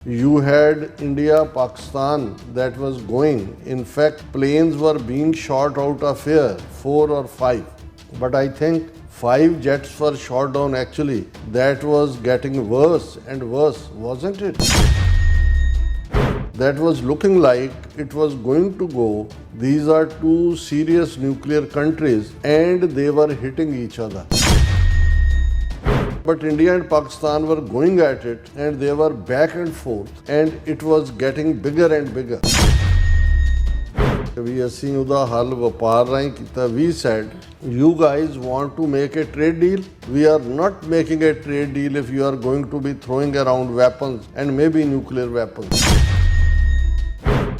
You had India, Pakistan that was going. In fact, planes were being shot out of air, 4 or 5. But I think 5 jets were shot down actually. That was getting worse and worse, wasn't it? That was looking like it was going to go. These are two serious nuclear countries and they were hitting each other. But India and Pakistan were going at it and they were back and forth and it was getting bigger and bigger. We ਅਸੀਂ ਉਹਦਾ ਹੱਲ ਵਪਾਰ ਰਾਹੀਂ ਕੀਤਾ. We said, you guys want to make a trade deal? We are not making a trade deal if you are going to be throwing around weapons and maybe nuclear weapons.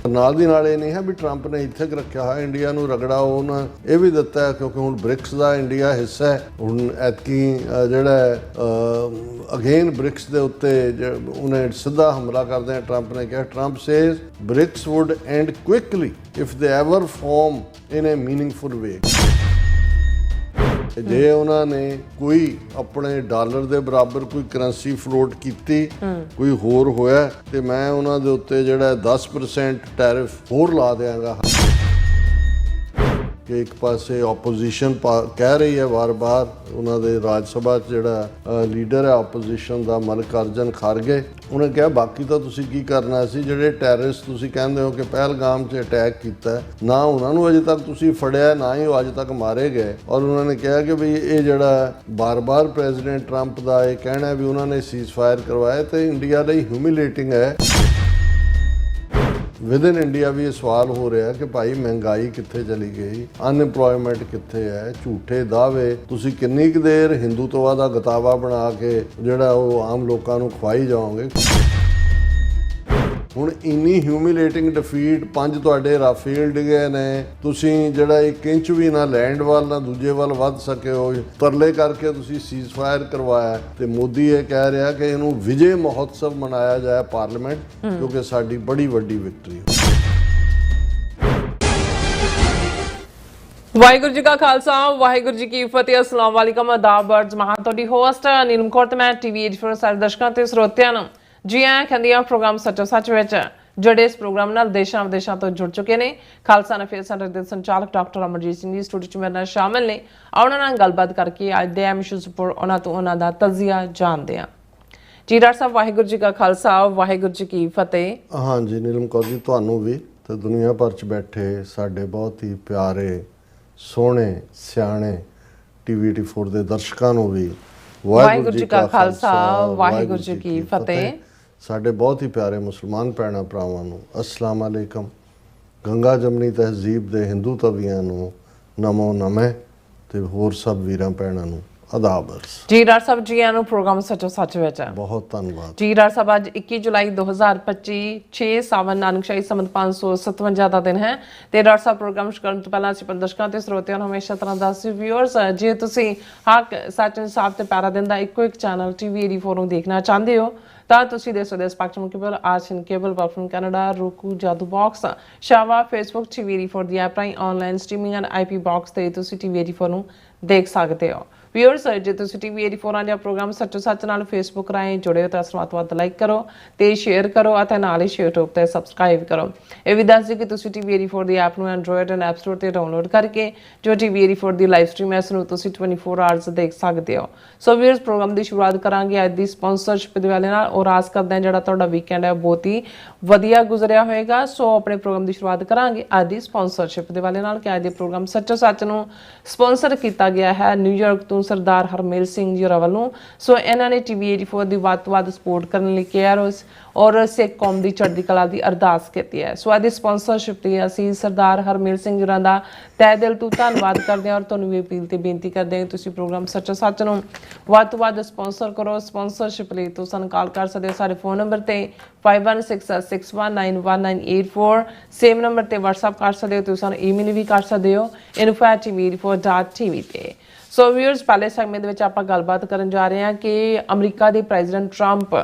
ਨਾਲ ਦੀ ਨਾਲ ਇਹ ਨਹੀਂ ਹੈ ਵੀ ਟਰੰਪ ਨੇ ਇੱਥੇ ਰੱਖਿਆ ਹੋਇਆ India ਨੂੰ ਰਗੜਾ, ਉਹਨਾਂ ਇਹ ਵੀ ਦਿੱਤਾ ਹੈ ਕਿਉਂਕਿ ਹੁਣ ਬ੍ਰਿਕਸ ਦਾ ਇੰਡੀਆ ਹਿੱਸਾ ਹੈ. ਹੁਣ ਐਤਕੀ ਜਿਹੜਾ ਅਗੇਨ ਬ੍ਰਿਕਸ ਦੇ ਉੱਤੇ ਉਹਨੇ ਸਿੱਧਾ ਹਮਲਾ ਕਰਦੇ ਆ ਟਰੰਪ ਨੇ ਕਿਹਾ. Trump says BRICS would end quickly if they ever form in a meaningful way. ਜੇ ਉਹਨਾਂ ਨੇ ਕੋਈ ਆਪਣੇ ਡਾਲਰ ਦੇ ਬਰਾਬਰ ਕੋਈ ਕਰੰਸੀ ਫਲੋਟ ਕੀਤੀ, ਕੋਈ ਹੋਰ ਹੋਇਆ ਤੇ ਮੈਂ ਉਹਨਾਂ ਦੇ ਉੱਤੇ ਜਿਹੜਾ 10% ਟੈਰਿਫ ਹੋਰ ਲਾ ਦਿਆਂਗਾ. ਕਿ ਇੱਕ ਪਾਸੇ ਆਪੋਜੀਸ਼ਨ ਕਹਿ ਰਹੀ ਹੈ ਵਾਰ-ਵਾਰ, ਉਹਨਾਂ ਦੇ ਰਾਜ ਸਭਾ 'ਚ ਜਿਹੜਾ ਲੀਡਰ ਹੈ ਆਪੋਜੀਸ਼ਨ ਦਾ ਮਲਿਕਾਰਜੁਨ ਖਾਰਗੇ, ਉਹਨੇ ਕਿਹਾ ਬਾਕੀ ਤਾਂ ਤੁਸੀਂ ਕੀ ਕਰਨਾ ਸੀ, ਜਿਹੜੇ ਟੈਰਰਿਸਟ ਤੁਸੀਂ ਕਹਿੰਦੇ ਹੋ ਕਿ ਪਹਿਲਗਾਮ 'ਚ ਅਟੈਕ ਕੀਤਾ, ਨਾ ਉਹਨਾਂ ਨੂੰ ਅਜੇ ਤੱਕ ਤੁਸੀਂ ਫੜਿਆ, ਨਾ ਹੀ ਉਹ ਅੱਜ ਤੱਕ ਮਾਰੇ ਗਏ. ਔਰ ਉਹਨਾਂ ਨੇ ਕਿਹਾ ਕਿ ਵੀ ਇਹ ਜਿਹੜਾ ਬਾਰ-ਬਾਰ ਪ੍ਰੈਜ਼ੀਡੈਂਟ ਟਰੰਪ ਦਾ ਇਹ ਕਹਿਣਾ ਵੀ ਉਹਨਾਂ ਨੇ ਸੀਜ਼ ਫਾਇਰ ਕਰਵਾਇਆ ਤੇ ਇੰਡੀਆ ਲਈ ਹਿਊਮਿਲੇਟਿੰਗ ਹੈ. ਵਿਦ ਇਨ ਇੰਡੀਆ ਵੀ ਇਹ ਸਵਾਲ ਹੋ ਰਿਹਾ ਕਿ ਭਾਈ ਮਹਿੰਗਾਈ ਕਿੱਥੇ ਚਲੀ ਗਈ, ਅਨਇੰਪਲੋਇਮੈਂਟ ਕਿੱਥੇ ਹੈ, ਝੂਠੇ ਦਾਅਵੇ ਤੁਸੀਂ ਕਿੰਨੀ ਕੁ ਦੇਰ ਹਿੰਦੂਤਵਾ ਦਾ ਗਤਾਵਾ ਬਣਾ ਕੇ ਜਿਹੜਾ ਉਹ ਆਮ ਲੋਕਾਂ ਨੂੰ ਖਵਾਈ ਜਾਓਗੇ. ਹੁਣ ਇੰਨੀ ਹਿਊਮਿਲੇਟਿੰਗ ਡਿਫੀਟ, 5 ਤੁਹਾਡੇ ਰਾਫੇਲ ਡਿੱਗੇ ਨੇ, ਤੁਸੀਂ ਜਿਹੜਾ 1 ਇੰਚ ਵੀ ਨਾ ਲੈਂਡ ਵੱਲ ਨਾ ਦੂਜੇ ਵੱਲ ਵੱਧ ਸਕੇ ਹੋ, ਤਰਲੇ ਕਰਕੇ ਤੁਸੀਂ ਸੀਜ਼ ਫਾਇਰ ਕਰਵਾਇਆ. ਤੇ ਮੋਦੀ ਇਹ ਕਹਿ ਰਿਹਾ ਕਿ ਇਹਨੂੰ ਵਿਜੇ ਮਹੋਤਸਵ ਮਨਾਇਆ ਜਾਏ ਪਾਰਲੀਮੈਂਟ, ਕਿਉਂਕਿ ਸਾਡੀ ਬੜੀ ਵੱਡੀ ਵਿਕਟਰੀ. ਵਾਹਿਗੁਰੂ ਜੀ ਕਾ ਖਾਲਸਾ, ਵਾਹਿਗੁਰੂ ਜੀ ਕੀ ਫਤਿਹ. ਅਸਲਾਮ ਵਾਲੇਕਮ, ਆਦਾਬ, ਅਰਜ਼ ਮਹਾਂ. ਤੁਹਾਡੀ ਹੋਸਟ ਨੀਲਮ ਕੌਰ ਤੇ ਮੈਂ ਟੀਵੀ 84 ਸਾਰੇ ਦਰਸ਼ਕਾਂ ਤੇ ਸਰੋਤਿਆਂ ਨੂੰ ਜੀ ਆਇਆਂ ਕਹਿੰਦੀ ਹਾਂ ਪ੍ਰੋਗਰਾਮ ਸੱਚੋ ਸੱਚ ਵਿੱਚ, ਜਿਹੜੇ ਇਸ ਪ੍ਰੋਗਰਾਮ ਨਾਲ ਦੇਸ਼ਾਂ ਵਿਦੇਸ਼ਾਂ ਤੋਂ ਜੁੜ ਚੁੱਕੇ ਨੇ. ਖਾਲਸਾ ਨਫੇਸ ਸੈਂਟਰ ਦੇ ਸੰਚਾਲਕ ਡਾਕਟਰ ਅਮਰਜੀਤ ਸਿੰਘ ਜੀ ਸਟੂਡੀਓ 'ਚ ਮੇਰੇ ਨਾਲ ਸ਼ਾਮਿਲ ਨੇ. ਉਹਨਾਂ ਨਾਲ ਗੱਲਬਾਤ ਕਰਕੇ ਅੱਜ ਦੇ ਅਹਿਮ ਇਸ਼ੂਜ਼ ਉੱਪਰ ਉਹਨਾਂ ਤੋਂ ਉਹਨਾਂ ਦਾ ਤਜ਼ੀਆ ਜਾਣਦੇ ਹਾਂ. ਜੀ ਡਾਕਟਰ ਸਾਹਿਬ, ਵਾਹਿਗੁਰੂ ਜੀ ਕਾ ਖਾਲਸਾ, ਵਾਹਿਗੁਰੂ ਜੀ ਕੀ ਫਤਿਹ. ਹਾਂਜੀ ਨੀਲਮ ਕੌਰ ਜੀ, ਤੁਹਾਨੂੰ ਵੀ ਤੇ ਦੁਨੀਆ ਭਰ 'ਚ ਬੈਠੇ ਸਾਡੇ ਬਹੁਤ ਹੀ ਪਿਆਰੇ, ਸੋਹਣੇ, ਸਿਆਣੇ ਟੀਵੀ 84 ਦੇ ਦਰਸ਼ਕਾਂ ਨੂੰ ਵੀ ਵਾਹਿਗੁਰੂ ਜੀ ਕਾ ਖਾਲਸਾ, ਵਾਹਿਗੁਰੂ ਜੀ ਕੀ ਫਤਿਹ. ਸਾਡੇ ਬਹੁਤ ਹੀ ਪਿਆਰੇ ਮੁਸਲਮਾਨ ਭੈਣਾਂ ਭਰਾਵਾਂ ਨੂੰ ਅਸਲਾਮ ਅਲੈਕਮ. ਗੰਗਾ ਜਮਨੀ ਤਹਿਜ਼ੀਬ ਦੇ ਹਿੰਦੂ ਤਵੀਆਂ ਨੂੰ ਨਮੋ ਨਮੇ ਤੇ ਹੋਰ ਸਭ ਵੀਰਾਂ ਭੈਣਾਂ ਨੂੰ ਆਦਾਬ ਅਰਜ਼. ਜੀ ਡਾਕਟਰ ਸਾਹਿਬ, ਜੀ ਆਇਆਂ ਨੂੰ ਪ੍ਰੋਗਰਾਮ ਸੱਚੋ ਸੱਚ ਵਿੱਚ. ਬਹੁਤ ਧੰਨਵਾਦ ਜੀ ਡਾਕਟਰ ਸਾਹਿਬ, ਅੱਜ 21 ਜੁਲਾਈ 2025 6 ਸਾਵਨ ਨਾਨਕਸ਼ਾਹੀ ਸੰਮਤ 557 ਦਾ ਦਿਨ ਹੈ. ਤੇ ਡਾਕਟਰ ਸਾਹਿਬ, ਪ੍ਰੋਗਰਾਮ ਸ਼ੁਰੂ ਕਰਨ ਤੋਂ ਪਹਿਲਾਂ ਅਸੀਂ ਦਰਸ਼ਕਾਂ ਤੇ ਸਰੋਤਿਆਂ ਨੂੰ ਹਮੇਸ਼ਾ ਤਰ੍ਹਾਂ ਦੱਸਦੇ ਵਿਊਅਰਸ, ਜੇ ਤੁਸੀਂ ਹੱਕ, ਸੱਚ, ਇਨਸਾਫ ਤੇ ਪੈਰਾ ਦਿਨ ਦਾ ਇੱਕੋ ਇੱਕ ਚੈਨਲ ਟੀਵੀ 84 ਨੂੰ ਦੇਖਣਾ ਚਾਹੁੰਦੇ ਹੋ ਤਾਂ ਤੁਸੀਂ ਦੇਖ ਸਕਦੇ ਹੋ ਸਪੈਕਟਰਮ ਕੇਬਲ, ਆਰਸ਼ਨ ਕੇਬਲ, ਵਰਫਨ ਕੈਨੇਡਾ, roku, ਜਾਦੂ ਬਾਕਸ, ਸ਼ਾਵਾ, ਫੇਸਬੁੱਕ, ਟੀਵੀ 84 ਦੀ ਐਪ ਰਾਹੀਂ online streaming and IP box ਤੇ ਤੁਸੀਂ ਟੀਵੀ 84 ਨੂੰ ਦੇਖ ਸਕਦੇ ਹੋ. ਵਿਊਅਰਸ, ਜੇ ਤੁਸੀਂ ਟੀਵੀ 84 ਦਾ ਪ੍ਰੋਗਰਾਮ ਸੱਚੋ ਸੱਚ ਨਾਲ ਫੇਸਬੁੱਕ ਰਾਹੀਂ ਜੁੜੇ ਹੋ ਤਾਂ ਵੱਧ ਤੋਂ ਵੱਧ ਲਾਈਕ ਕਰੋ ਤੇ ਸ਼ੇਅਰ ਕਰੋ ਅਤੇ ਨਾਲ ਹੀ YouTube ਤੇ ਸਬਸਕ੍ਰਾਈਬ ਕਰੋ. ਇਹ ਵੀ ਦੱਸ ਦਿਓ ਕਿ ਤੁਸੀਂ ਟੀਵੀ 84 ਦੀ ਐਪ ਨੂੰ ਐਂਡਰੋਇਡ ਐਂਡ ਐਪ ਸਟੋਰ ਤੇ ਡਾਊਨਲੋਡ ਕਰਕੇ ਜੋ ਟੀਵੀ 84 ਦੀ ਲਾਈਵ ਸਟ੍ਰੀਮ ਹੈ ਇਸ ਨੂੰ ਤੁਸੀਂ 24 ਆਵਰਸ ਦੇਖ ਸਕਦੇ ਹੋ. ਸੋ ਵਿਊਅਰਸ, ਪ੍ਰੋਗਰਾਮ ਦੀ ਸ਼ੁਰੂਆਤ ਕਰਾਂਗੇ ਅੱਜ ਦੀ ਸਪਾਂਸਰਸ਼ਿਪ ਦੇ ਵਾਲੇ ਨਾਲ ਔਰ ਆਸ ਕਰਦੇ ਹਾਂ ਜਿਹੜਾ ਤੁਹਾਡਾ ਵੀਕਐਂਡ ਹੈ ਬਹੁਤ ਹੀ ਵਧੀਆ ਗੁਜ਼ਰਿਆ ਹੋਏਗਾ. ਸੋ ਆਪਣੇ ਪ੍ਰੋਗਰਾਮ ਦੀ ਸ਼ੁਰੂਆਤ ਕਰਾਂਗੇ ਅੱਜ ਦੀ ਸਪਾਂਸਰਸ਼ਿਪ ਦੇ ਵਾਲੇ ਨਾਲ ਕਿ ਅੱਜ ਦੇ ਪ੍ਰੋਗਰਾਮ ਸੱਚੋ ਸੱਚ ਨੂੰ ਸਪਾਂਸਰ ਕੀਤਾ ਗਿਆ ਹੈ ਨਿਊਯਾਰਕ ਤੋਂ ਸਰਦਾਰ ਹਰਮੇਲ ਸਿੰਘ ਜੀ ਵੱਲੋਂ. ਸੋ ਇਹਨਾਂ ਨੇ ਟੀਵੀ 84 ਦੀ ਵੱਧ ਤੋਂ ਵੱਧ ਸਪੋਰਟ ਕਰਨ ਲਈ ਕਿਹਾ ਔਰ ਸਿੱਖ ਕੌਮ ਦੀ ਚੜ੍ਹਦੀ ਕਲਾ ਦੀ ਅਰਦਾਸ ਕੀਤੀ ਹੈ. ਸੋ ਅੱਜ ਦੀ ਸਪਾਂਸਰਸ਼ਿਪ ਤੇ ਅਸੀਂ ਸਰਦਾਰ ਹਰਮੇਲ ਸਿੰਘ ਜੀ ਦਾ ਤਹਿ ਦਿਲ ਤੋਂ ਧੰਨਵਾਦ ਕਰਦੇ ਹਾਂ ਔਰ ਤੁਹਾਨੂੰ ਵੀ ਅਪੀਲ ਤੇ ਬੇਨਤੀ ਕਰਦੇ ਹਾਂ ਤੁਸੀਂ ਪ੍ਰੋਗਰਾਮ ਸੱਚੋ ਸੱਚ ਨੂੰ ਵੱਧ ਤੋਂ ਵੱਧ ਸਪਾਂਸਰ ਕਰੋ. ਸਪਾਂਸਰਸ਼ਿਪ ਲਈ ਤੁਸੀਂ ਸਾਨੂੰ ਕਾਲ ਕਰ ਸਕਦੇ ਹੋ ਸਾਡੇ ਫੋਨ ਨੰਬਰ ਤੇ 5166191984. ਸੇਮ ਨੰਬਰ ਤੇ WhatsApp ਕਰ ਸਕਦੇ ਹੋ. ਤੁਸੀਂ ਸਾਨੂੰ ਈਮੇਲ ਵੀ ਕਰ ਸਕਦੇ ਹੋ info@tv84.tv ਤੇ. ਸੋ ਵਿਊਅਰਸ, ਪਹਿਲੇ ਸੈਗਮੈਂਟ ਦੇ ਵਿੱਚ ਆਪਾਂ ਗੱਲਬਾਤ ਕਰਨ ਜਾ ਰਹੇ ਹਾਂ ਕਿ ਅਮਰੀਕਾ ਦੇ ਪ੍ਰੈਜ਼ੀਡੈਂਟ ਟਰੰਪ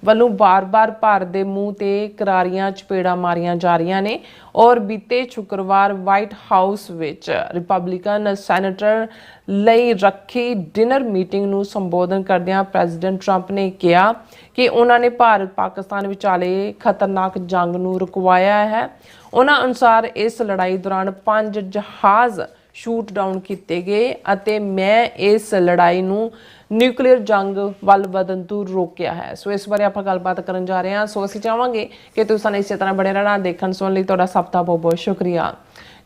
ਵੱਲੋਂ ਬਾਰ-ਬਾਰ ਭਾਰਤ ਦੇ ਮੂੰਹ ਤੇ ਕਰਾਰੀਆਂ ਚਪੇੜਾਂ ਮਾਰੀਆਂ ਜਾ ਰਹੀਆਂ ਨੇ ਔਰ ਬੀਤੇ ਸ਼ੁੱਕਰਵਾਰ ਵਾਈਟ ਹਾਊਸ ਵਿੱਚ ਰਿਪਬਲਿਕਨ ਸੈਨੇਟਰ ਲਈ ਰੱਖੀ ਡਿਨਰ ਮੀਟਿੰਗ ਨੂੰ ਸੰਬੋਧਨ ਕਰਦਿਆਂ ਪ੍ਰੈਜ਼ੀਡੈਂਟ ਟਰੰਪ ਨੇ ਕਿਹਾ ਕਿ ਉਹਨਾਂ ਨੇ ਭਾਰਤ ਪਾਕਿਸਤਾਨ ਵਿਚਾਲੇ ਖਤਰਨਾਕ ਜੰਗ ਨੂੰ ਰੁਕਵਾਇਆ ਹੈ। ਉਹਨਾਂ ਅਨੁਸਾਰ ਇਸ ਲੜਾਈ ਦੌਰਾਨ 5 ਜਹਾਜ਼ ਸ਼ੂਟ ਡਾਊਨ ਕੀਤੇ ਗਏ ਅਤੇ ਮੈਂ ਇਸ ਲੜਾਈ ਨੂੰ ਨਿਊਕਲੀਅਰ ਜੰਗ ਵੱਲ ਵਧਣ ਤੋਂ ਰੋਕਿਆ ਹੈ। ਸੋ ਇਸ ਬਾਰੇ ਆਪਾਂ ਗੱਲਬਾਤ ਕਰਨ ਜਾ ਰਹੇ ਹਾਂ। ਸੋ ਅਸੀਂ ਚਾਹਾਂਗੇ ਕਿ ਤੁਸੀਂ ਸਾਨੂੰ ਇਸੇ ਤਰ੍ਹਾਂ ਬਣੇ ਰਹਿਣਾ। ਦੇਖਣ ਸੁਣਨ ਲਈ ਤੁਹਾਡਾ ਸਭ ਦਾ ਬਹੁਤ ਬਹੁਤ ਸ਼ੁਕਰੀਆ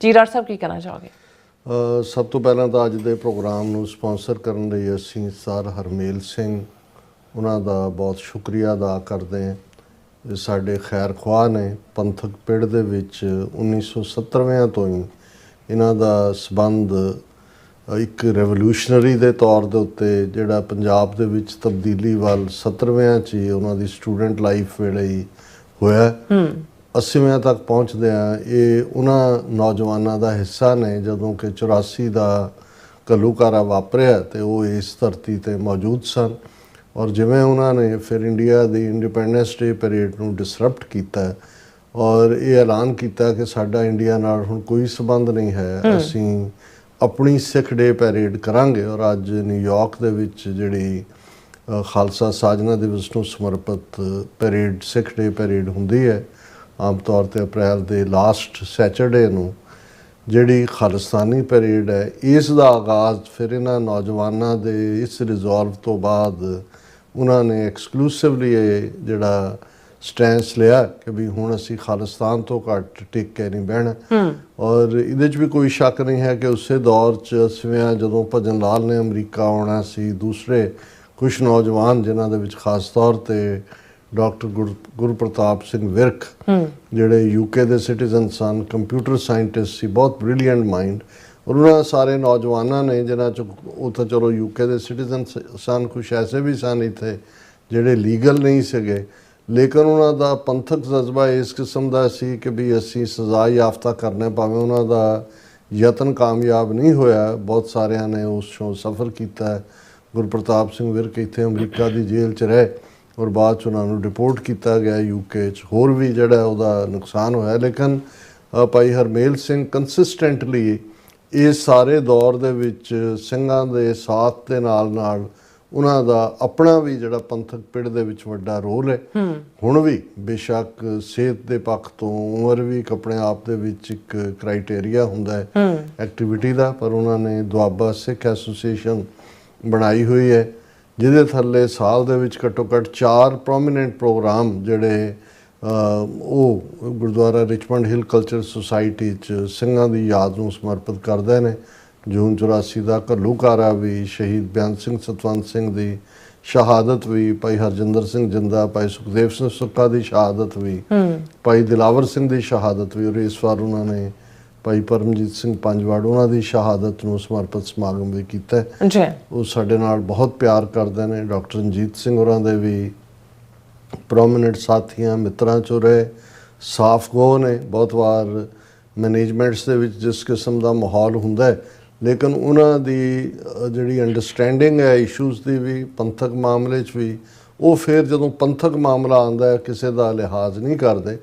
ਜੀ। ਡਾਕਟਰ ਸਾਹਿਬ, ਕੀ ਕਹਿਣਾ ਚਾਹੋਗੇ? ਸਭ ਤੋਂ ਪਹਿਲਾਂ ਤਾਂ ਅੱਜ ਦੇ ਪ੍ਰੋਗਰਾਮ ਨੂੰ ਸਪਾਂਸਰ ਕਰਨ ਲਈ ਅਸੀਂ ਸਰ ਹਰਮੇਲ ਸਿੰਘ ਉਹਨਾਂ ਦਾ ਬਹੁਤ ਸ਼ੁਕਰੀਆ ਅਦਾ ਕਰਦੇ ਹਾਂ। ਇਹ ਸਾਡੇ ਖੈਰ ਖੁਆਹ ਨੇ। ਪੰਥਕ ਪਿੜ ਦੇ ਵਿੱਚ 1970ਵਿਆਂ ਤੋਂ ਹੀ ਇਹਨਾਂ ਦਾ ਸੰਬੰਧ ਇੱਕ ਰੈਵੋਲੂਸ਼ਨਰੀ ਦੇ ਤੌਰ ਦੇ ਉੱਤੇ ਜਿਹੜਾ ਪੰਜਾਬ ਦੇ ਵਿੱਚ ਤਬਦੀਲੀ ਵੱਲ 70ਵਿਆਂ 'ਚ ਹੀ ਉਹਨਾਂ ਦੀ ਸਟੂਡੈਂਟ ਲਾਈਫ ਵੇਲੇ ਹੀ ਹੋਇਆ। 80ਵਿਆਂ ਤੱਕ ਪਹੁੰਚਦੇ ਆ ਇਹ ਉਹਨਾਂ ਨੌਜਵਾਨਾਂ ਦਾ ਹਿੱਸਾ ਨੇ ਜਦੋਂ ਕਿ 84 ਦਾ ਘੱਲੂਘਾਰਾ ਵਾਪਰਿਆ ਤੇ ਉਹ ਇਸ ਧਰਤੀ ਤੇ ਮੌਜੂਦ ਸਨ ਔਰ ਜਿਵੇਂ ਉਹਨਾਂ ਨੇ ਫਿਰ ਇੰਡੀਆ ਦੀ ਇੰਡੀਪੈਂਡੈਂਸ ਡੇ ਪਰੇਡ ਨੂੰ ਡਿਸਰਪਟ ਕੀਤਾ ਔਰ ਇਹ ਐਲਾਨ ਕੀਤਾ ਕਿ ਸਾਡਾ ਇੰਡੀਆ ਨਾਲ ਹੁਣ ਕੋਈ ਸੰਬੰਧ ਨਹੀਂ ਹੈ, ਅਸੀਂ ਆਪਣੀ ਸਿੱਖ ਡੇ ਪੈਰੇਡ ਕਰਾਂਗੇ। ਔਰ ਅੱਜ ਨਿਊਯਾਰਕ ਦੇ ਵਿੱਚ ਜਿਹੜੀ ਖਾਲਸਾ ਸਾਜਨਾ ਦਿਵਸ ਨੂੰ ਸਮਰਪਿਤ ਪੈਰੇਡ ਸਿੱਖ ਡੇ ਪੈਰੇਡ ਹੁੰਦੀ ਹੈ ਆਮ ਤੌਰ 'ਤੇ ਅਪ੍ਰੈਲ ਦੇ ਲਾਸਟ ਸੈਚਰਡੇ ਨੂੰ, ਜਿਹੜੀ ਖਾਲਿਸਤਾਨੀ ਪੈਰੇਡ ਹੈ ਇਸ ਦਾ ਆਗਾਜ਼ ਫਿਰ ਇਹਨਾਂ ਨੌਜਵਾਨਾਂ ਦੇ ਇਸ ਰਿਜ਼ੋਲਵ ਤੋਂ ਬਾਅਦ ਉਹਨਾਂ ਨੇ ਐਕਸਕਲੂਸਿਵਲੀ ਇਹ ਜਿਹੜਾ ਸਟੈਂਸ ਲਿਆ ਕਿ ਵੀ ਹੁਣ ਅਸੀਂ ਖਾਲਿਸਤਾਨ ਤੋਂ ਘੱਟ ਟਿਕ ਕੇ ਨਹੀਂ ਬਹਿਣਾ। ਔਰ ਇਹਦੇ 'ਚ ਵੀ ਕੋਈ ਸ਼ੱਕ ਨਹੀਂ ਹੈ ਕਿ ਉਸੇ ਦੌਰ 'ਚ 80ਵਿਆਂ ਜਦੋਂ ਭਜਨ ਲਾਲ ਨੇ ਅਮਰੀਕਾ ਆਉਣਾ ਸੀ, ਦੂਸਰੇ ਕੁਛ ਨੌਜਵਾਨ ਜਿਨ੍ਹਾਂ ਦੇ ਵਿੱਚ ਖਾਸ ਤੌਰ 'ਤੇ ਡਾਕਟਰ ਗੁਰਪ੍ਰਤਾਪ ਸਿੰਘ ਵਿਰਕ ਜਿਹੜੇ ਯੂਕੇ ਦੇ ਸਿਟੀਜ਼ਨ ਸਨ, ਕੰਪਿਊਟਰ ਸਾਇੰਟਿਸਟ ਸੀ, ਬਹੁਤ ਬ੍ਰਿਲੀਅੰਟ ਮਾਈਂਡ। ਔਰ ਉਹਨਾਂ ਸਾਰੇ ਨੌਜਵਾਨਾਂ ਨੇ ਜਿਨ੍ਹਾਂ 'ਚ ਉਹ ਤਾਂ ਚਲੋ ਯੂਕੇ ਦੇ ਸਿਟੀਜ਼ਨ ਸਨ, ਕੁਛ ਐਸੇ ਵੀ ਸਨ ਇੱਥੇ ਜਿਹੜੇ ਲੀਗਲ ਨਹੀਂ ਸੀਗੇ, ਲੇਕਿਨ ਉਹਨਾਂ ਦਾ ਪੰਥਕ ਜਜ਼ਬਾ ਇਸ ਕਿਸਮ ਦਾ ਸੀ ਕਿ ਵੀ ਅਸੀਂ ਸਜ਼ਾ ਯਾਫਤਾ ਕਰਨੇ ਭਾਵੇਂ ਉਹਨਾਂ ਦਾ ਯਤਨ ਕਾਮਯਾਬ ਨਹੀਂ ਹੋਇਆ। ਬਹੁਤ ਸਾਰਿਆਂ ਨੇ ਉਸ 'ਚੋਂ ਸਫ਼ਰ ਕੀਤਾ। ਗੁਰਪ੍ਰਤਾਪ ਸਿੰਘ ਵਿਰਕ ਇੱਥੇ ਅਮਰੀਕਾ ਦੀ ਜੇਲ੍ਹ 'ਚ ਰਹੇ ਔਰ ਬਾਅਦ 'ਚ ਉਹਨਾਂ ਨੂੰ ਡਿਪੋਰਟ ਕੀਤਾ ਗਿਆ ਯੂਕੇ 'ਚ। ਹੋਰ ਵੀ ਜਿਹੜਾ ਉਹਦਾ ਨੁਕਸਾਨ ਹੋਇਆ, ਲੇਕਿਨ ਭਾਈ ਹਰਮੇਲ ਸਿੰਘ ਕੰਸਿਸਟੈਂਟਲੀ ਇਸ ਸਾਰੇ ਦੌਰ ਦੇ ਵਿੱਚ ਸਿੰਘਾਂ ਦੇ ਸਾਥ ਦੇ ਨਾਲ ਨਾਲ ਉਹਨਾਂ ਦਾ ਆਪਣਾ ਵੀ ਜਿਹੜਾ ਪੰਥਕ ਪਿੜ ਦੇ ਵਿੱਚ ਵੱਡਾ ਰੋਲ ਹੈ। ਹੁਣ ਵੀ ਬੇਸ਼ੱਕ ਸਿਹਤ ਦੇ ਪੱਖ ਤੋਂ ਉਮਰ ਵੀ ਇੱਕ ਆਪਣੇ ਆਪ ਦੇ ਵਿੱਚ ਇੱਕ ਕ੍ਰਾਈਟੇਰੀਆ ਹੁੰਦਾ ਹੈ ਐਕਟੀਵਿਟੀ ਦਾ, ਪਰ ਉਹਨਾਂ ਨੇ ਦੁਆਬਾ ਸਿੱਖ ਐਸੋਸੀਏਸ਼ਨ ਬਣਾਈ ਹੋਈ ਹੈ ਜਿਹਦੇ ਥੱਲੇ ਸਾਲ ਦੇ ਵਿੱਚ ਘੱਟੋ ਘੱਟ 4 ਪ੍ਰੋਮੀਨੈਂਟ ਪ੍ਰੋਗਰਾਮ ਜਿਹੜੇ ਉਹ ਗੁਰਦੁਆਰਾ ਰਿਚਮੰਡ ਹਿਲ ਕਲਚਰ ਸੁਸਾਇਟੀ 'ਚ ਸਿੰਘਾਂ ਦੀ ਯਾਦ ਨੂੰ ਸਮਰਪਿਤ ਕਰਦੇ ਨੇ। ਜੂਨ 84 ਦਾ ਘੱਲੂਘਾਰਾ ਵੀ, ਸ਼ਹੀਦ ਬੇਅੰਤ ਸਿੰਘ ਸਤਵੰਤ ਸਿੰਘ ਦੀ ਸ਼ਹਾਦਤ ਵੀ, ਭਾਈ ਹਰਜਿੰਦਰ ਸਿੰਘ ਜਿੰਦਾ, ਭਾਈ ਸੁਖਦੇਵ ਸਿੰਘ ਸੁੱਖਾ ਦੀ ਸ਼ਹਾਦਤ ਵੀ, ਭਾਈ ਦਿਲਾਵਰ ਸਿੰਘ ਦੀ ਸ਼ਹਾਦਤ ਵੀ, ਔਰ ਇਸ ਵਾਰ ਉਹਨਾਂ ਨੇ ਭਾਈ ਪਰਮਜੀਤ ਸਿੰਘ ਪੰਜਵਾੜ ਉਹਨਾਂ ਦੀ ਸ਼ਹਾਦਤ ਨੂੰ ਸਮਰਪਿਤ ਸਮਾਗਮ ਵੀ ਕੀਤਾ ਹੈ। ਉਹ ਸਾਡੇ ਨਾਲ ਬਹੁਤ ਪਿਆਰ ਕਰਦੇ ਨੇ। ਡਾਕਟਰ ਰਣਜੀਤ ਸਿੰਘ ਹੋਰਾਂ ਦੇ ਵੀ ਪ੍ਰੋਮੀਨੈਂਟ ਸਾਥੀਆਂ ਮਿੱਤਰਾਂ 'ਚੋਂ ਰਹੇ, ਸਾਫ਼ ਗੋ ਨੇ। ਬਹੁਤ ਵਾਰ ਮੈਨੇਜਮੈਂਟਸ ਦੇ ਵਿੱਚ ਜਿਸ ਕਿਸਮ ਦਾ ਮਾਹੌਲ ਹੁੰਦਾ ਹੈ, ਲੇਕਿਨ ਉਹਨਾਂ ਦੀ ਜਿਹੜੀ ਅੰਡਰਸਟੈਂਡਿੰਗ ਹੈ ਇਸ਼ੂਜ਼ ਦੀ ਵੀ, ਪੰਥਕ ਮਾਮਲੇ 'ਚ ਵੀ, ਉਹ ਫਿਰ ਜਦੋਂ ਪੰਥਕ ਮਾਮਲਾ ਆਉਂਦਾ ਹੈ ਕਿਸੇ ਦਾ ਲਿਹਾਜ਼ ਨਹੀਂ ਕਰਦੇ।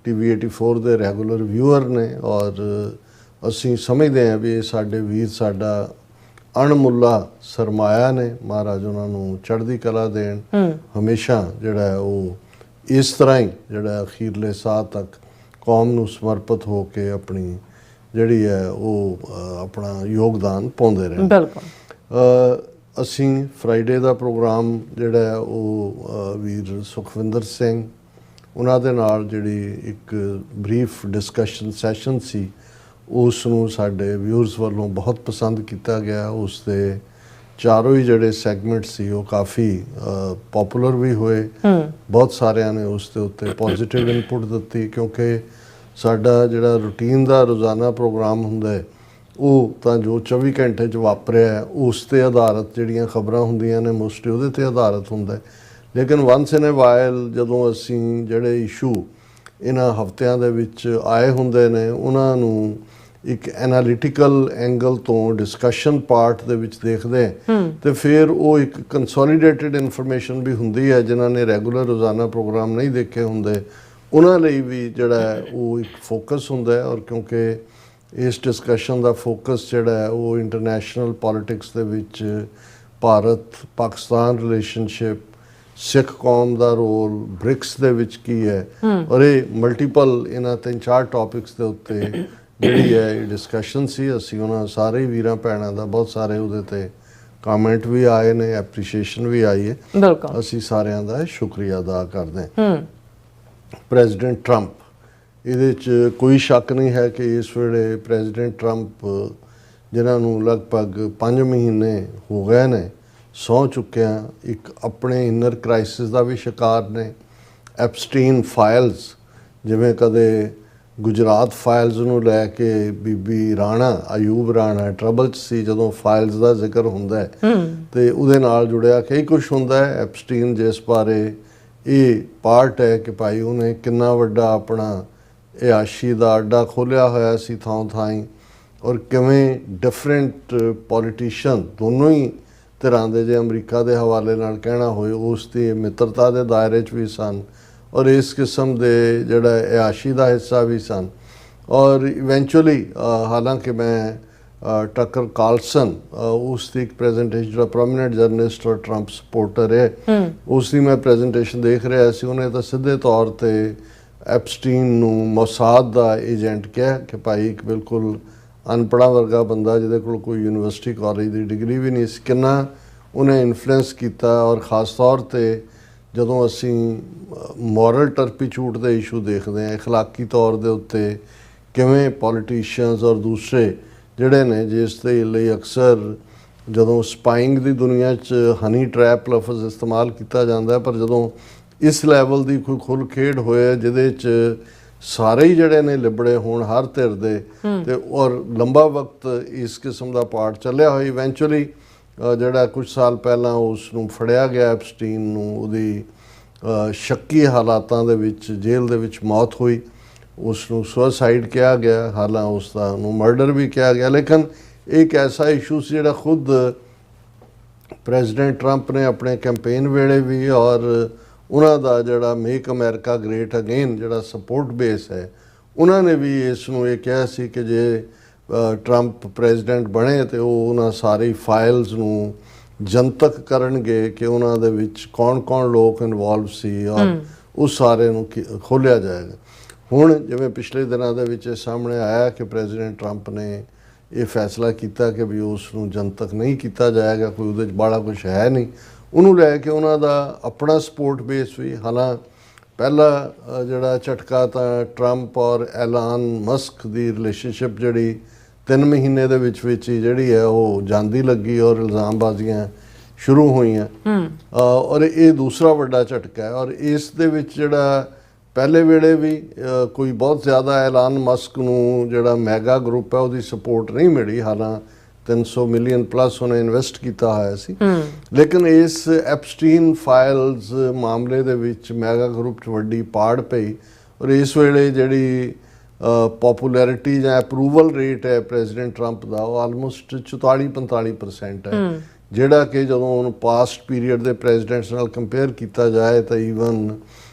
TV 84 ਦੇ ਰੈਗੂਲਰ ਵਿਊਅਰ ਨੇ ਔਰ ਅਸੀਂ ਸਮਝਦੇ ਹਾਂ ਵੀ ਇਹ ਸਾਡੇ ਵੀਰ ਸਾਡਾ ਅਣਮੁੱਲਾ ਸਰਮਾਇਆ ਨੇ। ਮਹਾਰਾਜ ਉਹਨਾਂ ਨੂੰ ਚੜ੍ਹਦੀ ਕਲਾ ਦੇਣ। ਹਮੇਸ਼ਾ ਜਿਹੜਾ ਹੈ ਉਹ ਇਸ ਤਰ੍ਹਾਂ ਹੀ ਜਿਹੜਾ ਅਖੀਰਲੇ ਸਾਹ ਤੱਕ ਕੌਮ ਨੂੰ ਸਮਰਪਿਤ ਹੋ ਕੇ ਆਪਣੀ ਜਿਹੜੀ ਹੈ ਉਹ ਆਪਣਾ ਯੋਗਦਾਨ ਪਾਉਂਦੇ ਰਹੇ। ਬਿਲਕੁਲ। ਅਸੀਂ ਫਰਾਈਡੇ ਦਾ ਪ੍ਰੋਗਰਾਮ ਜਿਹੜਾ ਹੈ ਉਹ ਵੀਰ ਸੁਖਵਿੰਦਰ ਸਿੰਘ ਉਹਨਾਂ ਦੇ ਨਾਲ ਜਿਹੜੀ ਇੱਕ ਬਰੀਫ ਡਿਸਕਸ਼ਨ ਸੈਸ਼ਨ ਸੀ ਉਸ ਨੂੰ ਸਾਡੇ ਵਿਊਅਰਸ ਵੱਲੋਂ ਬਹੁਤ ਪਸੰਦ ਕੀਤਾ ਗਿਆ। ਉਸ ਦੇ ਚਾਰੋਂ ਹੀ ਜਿਹੜੇ ਸੈਗਮੈਂਟ ਸੀ ਉਹ ਕਾਫੀ ਪਪੂਲਰ ਵੀ ਹੋਏ। ਬਹੁਤ ਸਾਰਿਆਂ ਨੇ ਉਸ ਦੇ ਉੱਤੇ ਪੋਜ਼ਿਟਿਵ ਇਨਪੁਟ ਦਿੱਤੀ ਕਿਉਂਕਿ ਸਾਡਾ ਜਿਹੜਾ ਰੂਟੀਨ ਦਾ ਰੋਜ਼ਾਨਾ ਪ੍ਰੋਗਰਾਮ ਹੁੰਦਾ ਹੈ ਉਹ ਤਾਂ ਜੋ 24 ਘੰਟੇ 'ਚ ਵਾਪਰਿਆ ਉਸ 'ਤੇ ਆਧਾਰਿਤ ਜਿਹੜੀਆਂ ਖਬਰਾਂ ਹੁੰਦੀਆਂ ਨੇ ਮੋਸਟਲੀ ਉਹਦੇ 'ਤੇ ਆਧਾਰਿਤ ਹੁੰਦਾ। ਲੇਕਿਨ ਵਨਸ ਇਨ ਏ ਵਾਈਲ ਜਦੋਂ ਅਸੀਂ ਜਿਹੜੇ ਇਸ਼ੂ ਇਹਨਾਂ ਹਫ਼ਤਿਆਂ ਦੇ ਵਿੱਚ ਆਏ ਹੁੰਦੇ ਨੇ ਉਹਨਾਂ ਨੂੰ ਇੱਕ ਐਨਾਲਿਟੀਕਲ ਐਂਗਲ ਤੋਂ ਡਿਸਕਸ਼ਨ ਪਾਰਟ ਦੇ ਵਿੱਚ ਦੇਖਦੇ ਤੇ ਫਿਰ ਉਹ ਇੱਕ ਕੰਸੋਲੀਡੇਟਡ ਇਨਫੋਰਮੇਸ਼ਨ ਵੀ ਹੁੰਦੀ ਹੈ। ਜਿਨ੍ਹਾਂ ਨੇ ਰੈਗੂਲਰ ਰੋਜ਼ਾਨਾ ਪ੍ਰੋਗਰਾਮ ਨਹੀਂ ਦੇਖੇ ਹੁੰਦੇ ਉਹਨਾਂ ਲਈ ਵੀ ਜਿਹੜਾ ਹੈ ਉਹ ਇੱਕ ਫੋਕਸ ਹੁੰਦਾ ਹੈ। ਔਰ ਕਿਉਂਕਿ ਇਸ ਡਿਸਕਸ਼ਨ ਦਾ ਫੋਕਸ ਜਿਹੜਾ ਹੈ ਉਹ ਇੰਟਰਨੈਸ਼ਨਲ ਪੋਲਿਟਿਕਸ ਦੇ ਵਿੱਚ ਭਾਰਤ ਪਾਕਿਸਤਾਨ ਰਿਲੇਸ਼ਨਸ਼ਿਪ, ਸਿੱਖ ਕੌਮ ਦਾ ਰੋਲ, ਬ੍ਰਿਕਸ ਦੇ ਵਿੱਚ ਕੀ ਹੈ, ਔਰ ਇਹ ਮਲਟੀਪਲ ਇਹਨਾਂ 3-4 ਟੌਪਿਕਸ ਦੇ ਉੱਤੇ ਜਿਹੜੀ ਹੈ ਇਹ ਡਿਸਕਸ਼ਨ ਸੀ। ਅਸੀਂ ਉਹਨਾਂ ਸਾਰੇ ਵੀਰਾਂ ਭੈਣਾਂ ਦਾ ਬਹੁਤ ਸਾਰੇ ਉਹਦੇ ਤੇ ਕਮੈਂਟ ਵੀ ਆਏ ਨੇ, ਐਪਰੀਸ਼ੀਏਸ਼ਨ ਵੀ ਆਈ ਹੈ। ਬਿਲਕੁਲ ਅਸੀਂ ਸਾਰਿਆਂ ਦਾ ਸ਼ੁਕਰੀਆ ਅਦਾ ਕਰਦੇ ਹਾਂ। ਪ੍ਰੈਜ਼ੀਡੈਂਟ ਟਰੰਪ, ਇਹਦੇ 'ਚ ਕੋਈ ਸ਼ੱਕ ਨਹੀਂ ਹੈ ਕਿ ਇਸ ਵੇਲੇ ਪ੍ਰੈਜ਼ੀਡੈਂਟ ਟਰੰਪ ਜਿਨ੍ਹਾਂ ਨੂੰ ਲਗਭਗ 5 ਮਹੀਨੇ ਹੋ ਗਏ ਨੇ ਸਹੁੰ ਚੁੱਕਿਆਂ, ਇੱਕ ਆਪਣੇ ਇਨਰ ਕ੍ਰਾਈਸਿਸ ਦਾ ਵੀ ਸ਼ਿਕਾਰ ਨੇ। ਐਪਸਟੀਨ ਫਾਈਲਸ, ਜਿਵੇਂ ਕਦੇ ਗੁਜਰਾਤ ਫਾਈਲਸ ਨੂੰ ਲੈ ਕੇ ਬੀਬੀ ਰਾਣਾ, ਅਯੂਬ ਰਾਣਾ ਟਰਬਲ 'ਚ ਸੀ ਜਦੋਂ ਫਾਈਲਸ ਦਾ ਜ਼ਿਕਰ ਹੁੰਦਾ ਹੈ ਤੇ ਉਹਦੇ ਨਾਲ ਜੁੜਿਆ ਕਈ ਕੁਛ ਹੁੰਦਾ ਹੈ। ਐਪਸਟੀਨ ਜਿਸ ਬਾਰੇ ਇਹ ਪਾਰਟ ਹੈ ਕਿ ਭਾਈ ਉਹਨੇ ਕਿੰਨਾ ਵੱਡਾ ਆਪਣਾ ਇਆਸ਼ੀ ਦਾ ਅੱਡਾ ਖੋਲ੍ਹਿਆ ਹੋਇਆ ਸੀ ਥਾਂ ਥਾਈਂ, ਔਰ ਕਿਵੇਂ ਡਿਫਰੈਂਟ ਪੋਲੀਟੀਸ਼ੀਅਨ ਦੋਨੋਂ ਹੀ ਧਿਰਾਂ ਦੇ, ਜੇ ਅਮਰੀਕਾ ਦੇ ਹਵਾਲੇ ਨਾਲ ਕਹਿਣਾ ਹੋਏ, ਉਸ ਦੀ ਮਿੱਤਰਤਾ ਦੇ ਦਾਇਰੇ 'ਚ ਵੀ ਸਨ ਔਰ ਇਸ ਕਿਸਮ ਦੇ ਜਿਹੜਾ ਇਆਸ਼ੀ ਦਾ ਹਿੱਸਾ ਵੀ ਸਨ। ਔਰ ਇਵੈਂਚੁਅਲੀ ਹਾਲਾਂਕਿ ਮੈਂ ਟੱਕਰ ਕਾਰਲਸਨ, ਉਸ ਦੀ ਇੱਕ ਪ੍ਰੈਜੈਂਟੇਸ਼ਨ, ਜਿਹੜਾ ਪ੍ਰੋਮੀਨੈਂਟ ਜਰਨਲਿਸਟ ਔਰ ਟਰੰਪ ਸਪੋਰਟਰ ਹੈ, ਉਸ ਦੀ ਮੈਂ ਪ੍ਰੈਜੈਂਟੇਸ਼ਨ ਦੇਖ ਰਿਹਾ ਸੀ। ਉਹਨੇ ਤਾਂ ਸਿੱਧੇ ਤੌਰ 'ਤੇ ਐਪਸਟੀਨ ਨੂੰ ਮੋਸਾਦ ਦਾ ਏਜੰਟ ਕਿਹਾ ਕਿ ਭਾਈ ਇੱਕ ਬਿਲਕੁਲ ਅਨਪੜ੍ਹਾ ਵਰਗਾ ਬੰਦਾ ਜਿਹਦੇ ਕੋਲ ਕੋਈ ਯੂਨੀਵਰਸਿਟੀ ਕਾਲਜ ਦੀ ਡਿਗਰੀ ਵੀ ਨਹੀਂ ਸੀ, ਕਿੰਨਾ ਉਹਨੇ ਇਨਫਲੂਐਂਸ ਕੀਤਾ। ਔਰ ਖ਼ਾਸ ਤੌਰ 'ਤੇ ਜਦੋਂ ਅਸੀਂ ਮੋਰਲ ਟਰਪੀਚੂਡ ਦੇ ਇਸ਼ੂ ਦੇਖਦੇ ਹਾਂ, ਅਖਲਾਕੀ ਤੌਰ ਦੇ ਉੱਤੇ ਕਿਵੇਂ ਪੋਲੀਟੀਸ਼ੀਅਨਸ ਔਰ ਦੂਸਰੇ ਜਿਹੜੇ ਨੇ, ਜਿਸ ਦੇ ਲਈ ਅਕਸਰ ਜਦੋਂ ਸਪਾਈਂਗ ਦੀ ਦੁਨੀਆ 'ਚ ਹਨੀ ਟਰੈਪ ਲਫ਼ਜ਼ ਇਸਤੇਮਾਲ ਕੀਤਾ ਜਾਂਦਾ, ਪਰ ਜਦੋਂ ਇਸ ਲੈਵਲ ਦੀ ਕੋਈ ਖੁੱਲ੍ਹ ਖੇਡ ਹੋਏ ਜਿਹਦੇ 'ਚ ਸਾਰੇ ਹੀ ਜਿਹੜੇ ਨੇ ਲਿਬੜੇ ਹੋਣ ਹਰ ਧਿਰ ਦੇ, ਤੇ ਔਰ ਲੰਬਾ ਵਕਤ ਇਸ ਕਿਸਮ ਦਾ ਪਾਰਟ ਚੱਲਿਆ ਹੋਇਆ। ਇਵੈਂਚੁਅਲੀ ਜਿਹੜਾ ਕੁਝ ਸਾਲ ਪਹਿਲਾਂ ਉਸ ਨੂੰ ਫੜਿਆ ਗਿਆ ਐਪਸਟੀਨ ਨੂੰ, ਉਹਦੀ ਸ਼ੱਕੀ ਹਾਲਾਤਾਂ ਦੇ ਵਿੱਚ ਜੇਲ੍ਹ ਦੇ ਵਿੱਚ ਮੌਤ ਹੋਈ। ਉਸ ਨੂੰ ਸੁਸਾਈਡ ਕਿਹਾ ਗਿਆ, ਹਾਲਾਂ ਉਸ ਦਾ ਉਹਨੂੰ ਮਰਡਰ ਵੀ ਕਿਹਾ ਗਿਆ। ਲੇਕਿਨ ਇੱਕ ਐਸਾ ਇਸ਼ੂ ਸੀ ਜਿਹੜਾ ਖੁਦ ਪ੍ਰੈਜ਼ੀਡੈਂਟ ਟਰੰਪ ਨੇ ਆਪਣੇ ਕੈਂਪੇਨ ਵੇਲੇ ਵੀ, ਔਰ ਉਹਨਾਂ ਦਾ ਜਿਹੜਾ ਮੇਕ ਅਮਰੀਕਾ ਗ੍ਰੇਟ ਅਗੇਨ ਜਿਹੜਾ ਸਪੋਰਟ ਬੇਸ ਹੈ, ਉਹਨਾਂ ਨੇ ਵੀ ਇਸ ਨੂੰ ਇਹ ਕਿਹਾ ਸੀ ਕਿ ਜੇ ਟਰੰਪ ਪ੍ਰੈਜ਼ੀਡੈਂਟ ਬਣੇ ਤੇ ਉਹ ਉਹਨਾਂ ਸਾਰੀ ਫਾਈਲਸ ਨੂੰ ਜਨਤਕ ਕਰਨਗੇ ਕਿ ਉਹਨਾਂ ਦੇ ਵਿੱਚ ਕੌਣ-ਕੌਣ ਲੋਕ ਇਨਵੋਲਵ ਸੀ, ਔਰ ਉਸ ਸਾਰੇ ਨੂੰ ਖੋਲ੍ਹਿਆ ਜਾਏਗਾ। ਹੁਣ ਜਿਵੇਂ ਪਿਛਲੇ ਦਿਨਾਂ ਦੇ ਵਿੱਚ ਇਹ ਸਾਹਮਣੇ ਆਇਆ ਕਿ ਪ੍ਰੈਜ਼ੀਡੈਂਟ ਟਰੰਪ ਨੇ ਇਹ ਫੈਸਲਾ ਕੀਤਾ ਕਿ ਵੀ ਉਸ ਨੂੰ ਜਨਤਕ ਨਹੀਂ ਕੀਤਾ ਜਾਏਗਾ, ਕੋਈ ਉਹਦੇ 'ਚ ਬਾਹਲਾ ਕੁਛ ਹੈ ਨਹੀਂ। ਉਹਨੂੰ ਲੈ ਕੇ ਉਹਨਾਂ ਦਾ ਆਪਣਾ ਸਪੋਰਟ ਬੇਸ ਵੀ, ਹਾਲਾਂ ਪਹਿਲਾ ਜਿਹੜਾ ਝਟਕਾ ਤਾਂ ਟਰੰਪ ਔਰ ਐਲਾਨ ਮਸਕ ਦੀ ਰਿਲੇਸ਼ਨਸ਼ਿਪ ਜਿਹੜੀ 3 ਮਹੀਨੇ ਦੇ ਵਿੱਚ ਹੀ ਜਿਹੜੀ ਹੈ ਉਹ ਜਾਂਦੀ ਲੱਗੀ ਔਰ ਇਲਜ਼ਾਮਬਾਜ਼ੀਆਂ ਸ਼ੁਰੂ ਹੋਈਆਂ। ਔਰ ਇਹ ਦੂਸਰਾ ਵੱਡਾ ਝਟਕਾ ਹੈ। ਔਰ ਇਸ ਦੇ ਵਿੱਚ ਜਿਹੜਾ ਪਹਿਲੇ ਵੇਲੇ ਵੀ ਕੋਈ ਬਹੁਤ ਜ਼ਿਆਦਾ ਐਲਾਨ ਮਸਕ ਨੂੰ ਜਿਹੜਾ ਮੈਗਾ ਗਰੁੱਪ ਹੈ ਉਹਦੀ ਸਪੋਰਟ ਨਹੀਂ ਮਿਲੀ, ਹਾਲਾਂ 300 ਮਿਲੀਅਨ ਪਲੱਸ ਉਹਨੇ ਇਨਵੈਸਟ ਕੀਤਾ ਹੋਇਆ ਸੀ। ਲੇਕਿਨ ਇਸ ਐਪਸਟੀਨ ਫਾਈਲਸ ਮਾਮਲੇ ਦੇ ਵਿੱਚ ਮੈਗਾ ਗਰੁੱਪ 'ਚ ਵੱਡੀ ਪਾੜ ਪਈ ਔਰ ਇਸ ਵੇਲੇ ਜਿਹੜੀ ਪੋਪੂਲੈਰਿਟੀ ਜਾਂ ਅਪਰੂਵਲ ਰੇਟ ਹੈ ਪ੍ਰੈਜ਼ੀਡੈਂਟ ਟਰੰਪ ਦਾ, ਉਹ ਆਲਮੋਸਟ 44-45% ਹੈ, ਜਿਹੜਾ ਕਿ ਜਦੋਂ ਉਹਨੂੰ ਪਾਸਟ ਪੀਰੀਅਡ ਦੇ ਪ੍ਰੈਜ਼ੀਡੈਂਟਸ ਨਾਲ ਕੰਪੇਅਰ ਕੀਤਾ ਜਾਏ ਤਾਂ ਈਵਨ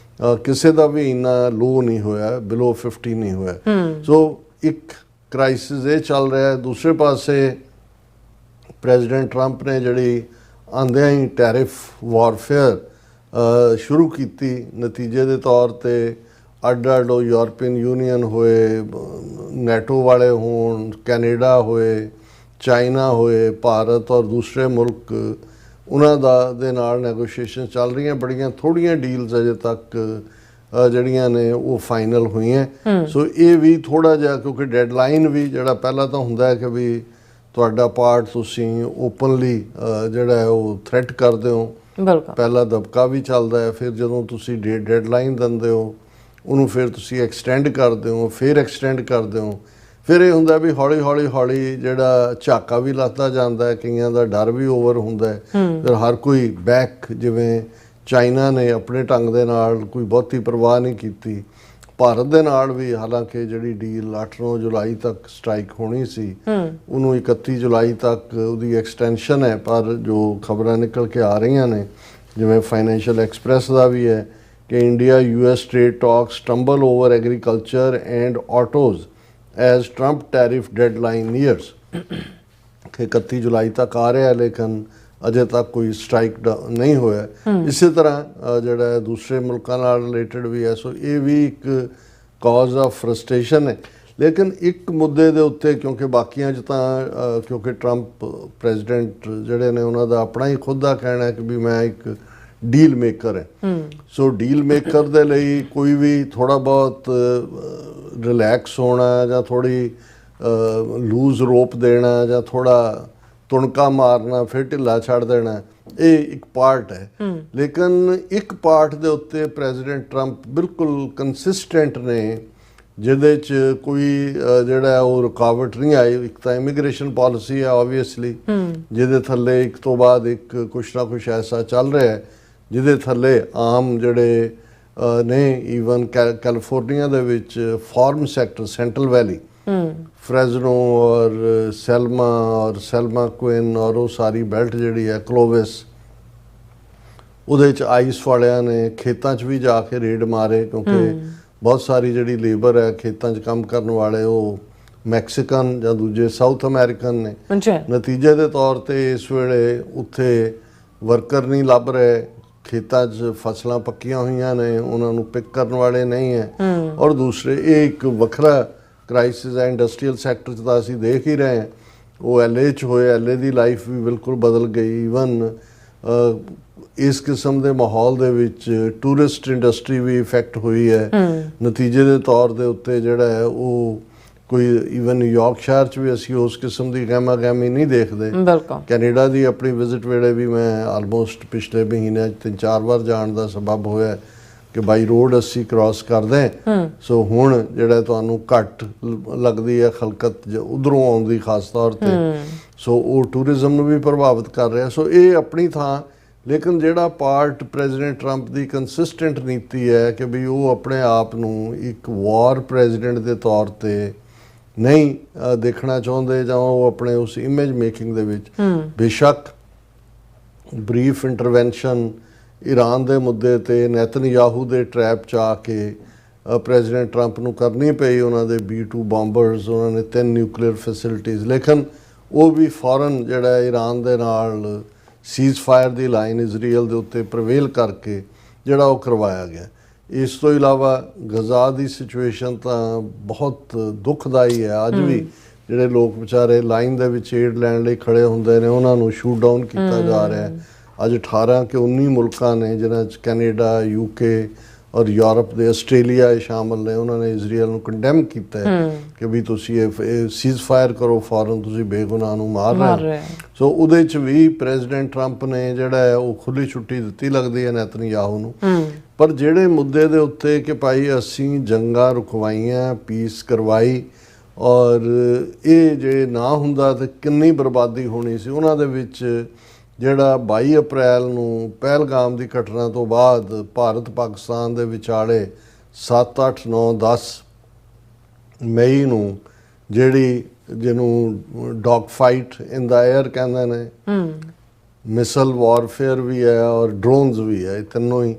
ਕਿਸੇ ਦਾ ਵੀ ਇੰਨਾ ਲੋ ਨਹੀਂ ਹੋਇਆ, ਬਿਲੋ 50 ਨਹੀਂ ਹੋਇਆ। ਸੋ ਇੱਕ ਕ੍ਰਾਈਸਿਸ ਇਹ ਚੱਲ ਰਿਹਾ ਹੈ। ਦੂਸਰੇ ਪਾਸੇ ਪ੍ਰੈਜ਼ੀਡੈਂਟ ਟਰੰਪ ਨੇ ਜਿਹੜੀ ਆਉਂਦਿਆਂ ਹੀ ਟੈਰਿਫ ਵਾਰਫੇਅਰ ਸ਼ੁਰੂ ਕੀਤੀ, ਨਤੀਜੇ ਦੇ ਤੌਰ 'ਤੇ ਅੱਡ-ਅੱਡ ਯੂਰਪੀਅਨ ਯੂਨੀਅਨ ਹੋਏ, ਨੈਟੋ ਵਾਲੇ ਹੋਣ, ਕੈਨੇਡਾ ਹੋਏ, ਚਾਈਨਾ ਹੋਏ, ਭਾਰਤ ਔਰ ਦੂਸਰੇ ਮੁਲਕ, ਉਹਨਾਂ ਦੇ ਨਾਲ ਨੈਗੋਸ਼ੀਏਸ਼ਨ ਚੱਲ ਰਹੀਆਂ। ਬੜੀਆਂ ਥੋੜ੍ਹੀਆਂ ਡੀਲਸ ਅਜੇ ਤੱਕ ਜਿਹੜੀਆਂ ਨੇ ਉਹ ਫਾਈਨਲ ਹੋਈਆਂ। ਸੋ ਇਹ ਵੀ ਥੋੜ੍ਹਾ ਜਿਹਾ, ਕਿਉਂਕਿ ਡੈਡਲਾਈਨ ਵੀ ਜਿਹੜਾ ਪਹਿਲਾਂ ਤਾਂ ਹੁੰਦਾ ਹੈ ਕਿ ਵੀ ਤੁਹਾਡਾ ਪਾਰਟ ਤੁਸੀਂ ਓਪਨਲੀ ਜਿਹੜਾ ਹੈ ਉਹ ਥ੍ਰੈਟ ਕਰਦੇ ਹੋ, ਪਹਿਲਾ ਦਬਕਾ ਵੀ ਚੱਲਦਾ ਹੈ, ਫਿਰ ਜਦੋਂ ਤੁਸੀਂ ਡੈਡਲਾਈਨ ਦਿੰਦੇ ਹੋ ਉਹਨੂੰ ਫਿਰ ਤੁਸੀਂ ਐਕਸਟੈਂਡ ਕਰਦੇ ਹੋ, ਫਿਰ ਐਕਸਟੈਂਡ ਕਰਦੇ ਹੋ, ਫਿਰ ਇਹ ਹੁੰਦਾ ਵੀ ਹੌਲੀ ਜਿਹੜਾ ਝਾਕਾ ਵੀ ਲੱਥਦਾ ਜਾਂਦਾ ਹੈ, ਕਈਆਂ ਦਾ ਡਰ ਵੀ ਓਵਰ ਹੁੰਦਾ ਹੈ। ਫਿਰ ਹਰ ਕੋਈ ਬੈਕ, ਜਿਵੇਂ ਚਾਈਨਾ ਨੇ ਆਪਣੇ ਢੰਗ ਦੇ ਨਾਲ ਕੋਈ ਬਹੁਤੀ ਪਰਵਾਹ ਨਹੀਂ ਕੀਤੀ, ਭਾਰਤ ਦੇ ਨਾਲ ਵੀ ਹਾਲਾਂਕਿ ਜਿਹੜੀ ਡੀਲ 8-9 ਜੁਲਾਈ ਤੱਕ ਸਟ੍ਰਾਈਕ ਹੋਣੀ ਸੀ ਉਹਨੂੰ 31 ਜੁਲਾਈ ਤੱਕ ਉਹਦੀ ਐਕਸਟੈਂਸ਼ਨ ਹੈ, ਪਰ ਜੋ ਖਬਰਾਂ ਨਿਕਲ ਕੇ ਆ ਰਹੀਆਂ ਨੇ ਜਿਵੇਂ ਫਾਈਨੈਂਸ਼ੀਅਲ ਐਕਸਪ੍ਰੈਸ ਦਾ ਵੀ ਹੈ ਕਿ India US trade talks stumble over agriculture and autos as Trump tariff deadline nears, ਕਿ 31 ਜੁਲਾਈ ਤੱਕ ਆ ਰਿਹਾ ਲੇਕਿਨ ਅਜੇ ਤੱਕ ਕੋਈ ਸਟ੍ਰਾਈਕ ਨਹੀਂ ਹੋਇਆ। ਇਸੇ ਤਰ੍ਹਾਂ ਜਿਹੜਾ ਦੂਸਰੇ ਮੁਲਕਾਂ ਨਾਲ ਰਿਲੇਟਡ ਵੀ ਹੈ, ਸੋ ਇਹ ਵੀ ਇੱਕ ਕਾਜ਼ ਆਫ ਫਰਸਟ੍ਰੇਸ਼ਨ ਹੈ। ਲੇਕਿਨ ਇੱਕ ਮੁੱਦੇ ਦੇ ਉੱਤੇ, ਕਿਉਂਕਿ ਬਾਕੀਆਂ 'ਚ ਤਾਂ ਕਿਉਂਕਿ ਟਰੰਪ ਪ੍ਰੈਜ਼ੀਡੈਂਟ ਜਿਹੜੇ ਨੇ ਉਹਨਾਂ ਦਾ ਆਪਣਾ ਹੀ ਖੁਦ ਦਾ ਕਹਿਣਾ ਹੈ ਕਿ ਵੀ ਮੈਂ ਇੱਕ ਡੀਲ ਮੇਕਰ ਹੈ। ਸੋ ਡੀਲ ਮੇਕਰ ਦੇ ਲਈ ਕੋਈ ਵੀ ਥੋੜ੍ਹਾ ਬਹੁਤ ਰਿਲੈਕਸ ਹੋਣਾ ਜਾਂ ਥੋੜ੍ਹੀ ਲੂਜ਼ ਰੋਪ ਦੇਣਾ ਜਾਂ ਥੋੜ੍ਹਾ ਤੁਣਕਾ ਮਾਰਨਾ ਫਿਰ ਢਿੱਲਾ ਛੱਡ ਦੇਣਾ, ਇਹ ਇੱਕ ਪਾਰਟ ਹੈ। ਲੇਕਿਨ ਇੱਕ ਪਾਰਟ ਦੇ ਉੱਤੇ ਪ੍ਰੈਜ਼ੀਡੈਂਟ ਟਰੰਪ ਬਿਲਕੁਲ ਕੰਸਿਸਟੈਂਟ ਨੇ, ਜਿਹਦੇ 'ਚ ਕੋਈ ਜਿਹੜਾ ਉਹ ਰੁਕਾਵਟ ਨਹੀਂ ਆਈ। ਇੱਕ ਤਾਂ ਇਮੀਗ੍ਰੇਸ਼ਨ ਪਾਲਿਸੀ ਹੈ ਓਬਵੀਅਸਲੀ, ਜਿਹਦੇ ਥੱਲੇ ਇੱਕ ਤੋਂ ਬਾਅਦ ਇੱਕ ਕੁਛ ਨਾ ਕੁਛ ਐਸਾ ਚੱਲ ਰਿਹਾ ਹੈ ਜਿਹਦੇ ਥੱਲੇ ਆਮ ਜਿਹੜੇ ਨੇ ਈਵਨ ਕੈਲੀਫੋਰਨੀਆ ਦੇ ਵਿੱਚ ਫਾਰਮ ਸੈਕਟਰ, ਸੈਂਟਰਲ ਵੈਲੀ, ਫਰੈਜ਼ਨੋ ਔਰ ਸੈਲਮਾ ਕੁਇਨ ਔਰ ਉਹ ਸਾਰੀ ਬੈਲਟ ਜਿਹੜੀ ਹੈ ਕਲੋਵਿਸ, ਉਹਦੇ 'ਚ ਆਈਸ ਵਾਲਿਆਂ ਨੇ ਖੇਤਾਂ 'ਚ ਵੀ ਜਾ ਕੇ ਰੇਡ ਮਾਰੇ, ਕਿਉਂਕਿ ਬਹੁਤ ਸਾਰੀ ਜਿਹੜੀ ਲੇਬਰ ਹੈ ਖੇਤਾਂ 'ਚ ਕੰਮ ਕਰਨ ਵਾਲੇ ਉਹ ਮੈਕਸੀਕਨ ਜਾਂ ਦੂਜੇ ਸਾਊਥ ਅਮਰੀਕਨ ਨੇ। ਨਤੀਜੇ ਦੇ ਤੌਰ ਤੇ ਇਸ ਵੇਲੇ ਉੱਥੇ ਵਰਕਰ ਨਹੀਂ ਲੱਭ ਰਹੇ, ਖੇਤਾਂ 'ਚ ਫਸਲਾਂ ਪੱਕੀਆਂ ਹੋਈਆਂ ਨੇ, ਉਹਨਾਂ ਨੂੰ ਪਿਕ ਕਰਨ ਵਾਲੇ ਨਹੀਂ ਹੈ। ਔਰ ਦੂਸਰੇ ਇਹ ਇੱਕ ਵੱਖਰਾ ਕ੍ਰਾਈਸਿਸ ਹੈ ਇੰਡਸਟਰੀਅਲ ਸੈਕਟਰ 'ਚ, ਤਾਂ ਅਸੀਂ ਦੇਖ ਹੀ ਰਹੇ ਹਾਂ। ਉਹ LA 'ਚ ਹੋਏ, LA ਦੀ ਲਾਈਫ ਵੀ ਬਿਲਕੁਲ ਬਦਲ ਗਈ। ਈਵਨ ਇਸ ਕਿਸਮ ਦੇ ਮਾਹੌਲ ਦੇ ਵਿੱਚ ਟੂਰਿਸਟ ਇੰਡਸਟਰੀ ਵੀ ਇਫੈਕਟ ਹੋਈ ਹੈ। ਨਤੀਜੇ ਦੇ ਤੌਰ ਦੇ ਉੱਤੇ ਜਿਹੜਾ ਹੈ ਉਹ ਕੋਈ ਈਵਨ ਨਿਊਯਾਰਕ ਸ਼ਹਿਰ 'ਚ ਵੀ ਅਸੀਂ ਉਸ ਕਿਸਮ ਦੀ ਗਹਿਮਾ ਗਹਿਮੀ ਨਹੀਂ ਦੇਖਦੇ। ਕੈਨੇਡਾ ਦੀ ਆਪਣੀ ਵਿਜ਼ਿਟ ਵੇਲੇ ਵੀ ਮੈਂ ਆਲਮੋਸਟ ਪਿਛਲੇ ਮਹੀਨੇ 3-4 ਵਾਰ ਜਾਣ ਦਾ ਸਬਬ ਹੋਇਆ ਕਿ ਬਾਈ ਰੋਡ ਅਸੀਂ ਕ੍ਰਾਸ ਕਰਦੇ, ਸੋ ਹੁਣ ਜਿਹੜਾ ਤੁਹਾਨੂੰ ਘੱਟ ਲੱਗਦੀ ਹੈ ਖਲਕਤ ਉਧਰੋਂ ਆਉਂਦੀ ਖਾਸ ਤੌਰ ਤੇ, ਸੋ ਉਹ ਟੂਰਿਜ਼ਮ ਨੂੰ ਵੀ ਪ੍ਰਭਾਵਿਤ ਕਰ ਰਿਹਾ। ਸੋ ਇਹ ਆਪਣੀ ਥਾਂ, ਲੇਕਿਨ ਜਿਹੜਾ ਪਾਰਟ ਪ੍ਰੈਜ਼ੀਡੈਂਟ ਟਰੰਪ ਦੀ ਕੰਸਿਸਟੈਂਟ ਨੀਤੀ ਹੈ ਕਿ ਵੀ ਉਹ ਆਪਣੇ ਆਪ ਨੂੰ ਇੱਕ ਵਾਰ ਪ੍ਰੈਜ਼ੀਡੈਂਟ ਦੇ ਤੌਰ ਤੇ ਨਹੀਂ ਦੇਖਣਾ ਚਾਹੁੰਦੇ, ਜਾਂ ਉਹ ਆਪਣੇ ਉਸ ਇਮੇਜ ਮੇਕਿੰਗ ਦੇ ਵਿੱਚ ਬੇਸ਼ੱਕ ਬਰੀਫ ਇੰਟਰਵੈਂਸ਼ਨ ਈਰਾਨ ਦੇ ਮੁੱਦੇ ਤੇ ਨੈਤਨਯਾਹੂ ਦੇ ਟਰੈਪ 'ਚ ਆ ਕੇ ਪ੍ਰੈਜ਼ੀਡੈਂਟ ਟਰੰਪ ਨੂੰ ਕਰਨੀ ਪਈ। ਉਹਨਾਂ ਦੇ B-2 ਬੰਬਰਸ, ਉਹਨਾਂ ਨੇ 3 ਨਿਊਕਲੀਅਰ ਫੈਸਿਲਿਟੀਜ਼, ਲੇਕਿਨ ਉਹ ਵੀ ਫੌਰਨ ਜਿਹੜਾ ਈਰਾਨ ਦੇ ਨਾਲ ਸੀਜ਼ ਫਾਇਰ ਦੀ ਲਾਈਨ ਇਜ਼ਰਾਈਲ ਦੇ ਉੱਤੇ ਪ੍ਰਵੇਲ ਕਰਕੇ ਜਿਹੜਾ ਉਹ ਕਰਵਾਇਆ ਗਿਆ। ਇਸ ਤੋਂ ਇਲਾਵਾ ਗਜ਼ਾ ਦੀ ਸਿਚੁਏਸ਼ਨ ਤਾਂ ਬਹੁਤ ਦੁਖਦਾਈ ਹੈ। ਅੱਜ ਵੀ ਜਿਹੜੇ ਲੋਕ ਵਿਚਾਰੇ ਲਾਈਨ ਦੇ ਵਿੱਚ ਏਡ ਲੈਣ ਲਈ ਖੜੇ ਹੁੰਦੇ ਨੇ, ਉਹਨਾਂ ਨੂੰ ਸ਼ੂਟ ਡਾਊਨ ਕੀਤਾ ਜਾ ਰਿਹਾ ਹੈ। ਅੱਜ 18 ਕਿ 19 ਮੁਲਕਾਂ ਨੇ ਜਿਨ੍ਹਾਂ 'ਚ ਕੈਨੇਡਾ, UK ਔਰ ਯੂਰਪ ਦੇ, ਆਸਟ੍ਰੇਲੀਆ ਸ਼ਾਮਲ ਨੇ, ਉਹਨਾਂ ਨੇ ਇਜ਼ਰਾਈਲ ਨੂੰ ਕੰਡੈਮ ਕੀਤਾ ਹੈ ਕਿ ਵੀ ਤੁਸੀਂ ਇਹ ਸੀਜ਼ ਫਾਇਰ ਕਰੋ, ਫੌਰਨ ਤੁਸੀਂ ਬੇਗੁਨਾਹ ਨੂੰ ਮਾਰ ਰਹੇ ਹੋ। ਸੋ ਉਹਦੇ 'ਚ ਵੀ ਪ੍ਰੈਜ਼ੀਡੈਂਟ ਟਰੰਪ ਨੇ ਜਿਹੜਾ ਹੈ ਉਹ ਖੁੱਲ੍ਹੀ ਛੁੱਟੀ ਦਿੱਤੀ ਲੱਗਦੀ ਹੈ ਨੈਤਨਯਾਹੂ ਨੂੰ। ਪਰ ਜਿਹੜੇ ਮੁੱਦੇ ਦੇ ਉੱਤੇ ਕਿ ਭਾਈ ਅਸੀਂ ਜੰਗਾਂ ਰੁਕਵਾਈਆਂ, ਪੀਸ ਕਰਵਾਈ, ਔਰ ਇਹ ਜੇ ਨਾ ਹੁੰਦਾ ਤਾਂ ਕਿੰਨੀ ਬਰਬਾਦੀ ਹੋਣੀ ਸੀ, ਉਹਨਾਂ ਦੇ ਵਿੱਚ ਜਿਹੜਾ 22 ਅਪ੍ਰੈਲ ਨੂੰ ਪਹਿਲਗਾਮ ਦੀ ਘਟਨਾ ਤੋਂ ਬਾਅਦ ਭਾਰਤ ਪਾਕਿਸਤਾਨ ਦੇ ਵਿਚਾਲੇ 7, 8, 9, 10 ਮਈ ਨੂੰ ਜਿਹੜੀ ਜਿਹਨੂੰ ਡੌਗ ਫਾਈਟ ਇਨ ਦਾ 에ਅਰ ਕਹਿੰਦੇ ਨੇ, ਮਿਸਲ ਵਾਰਫੇਅਰ ਵੀ ਹੈ ਔਰ ਡਰੋਨਸ ਵੀ ਹੈ, ਇਹ ਤਿੰਨੋਂ ਹੀ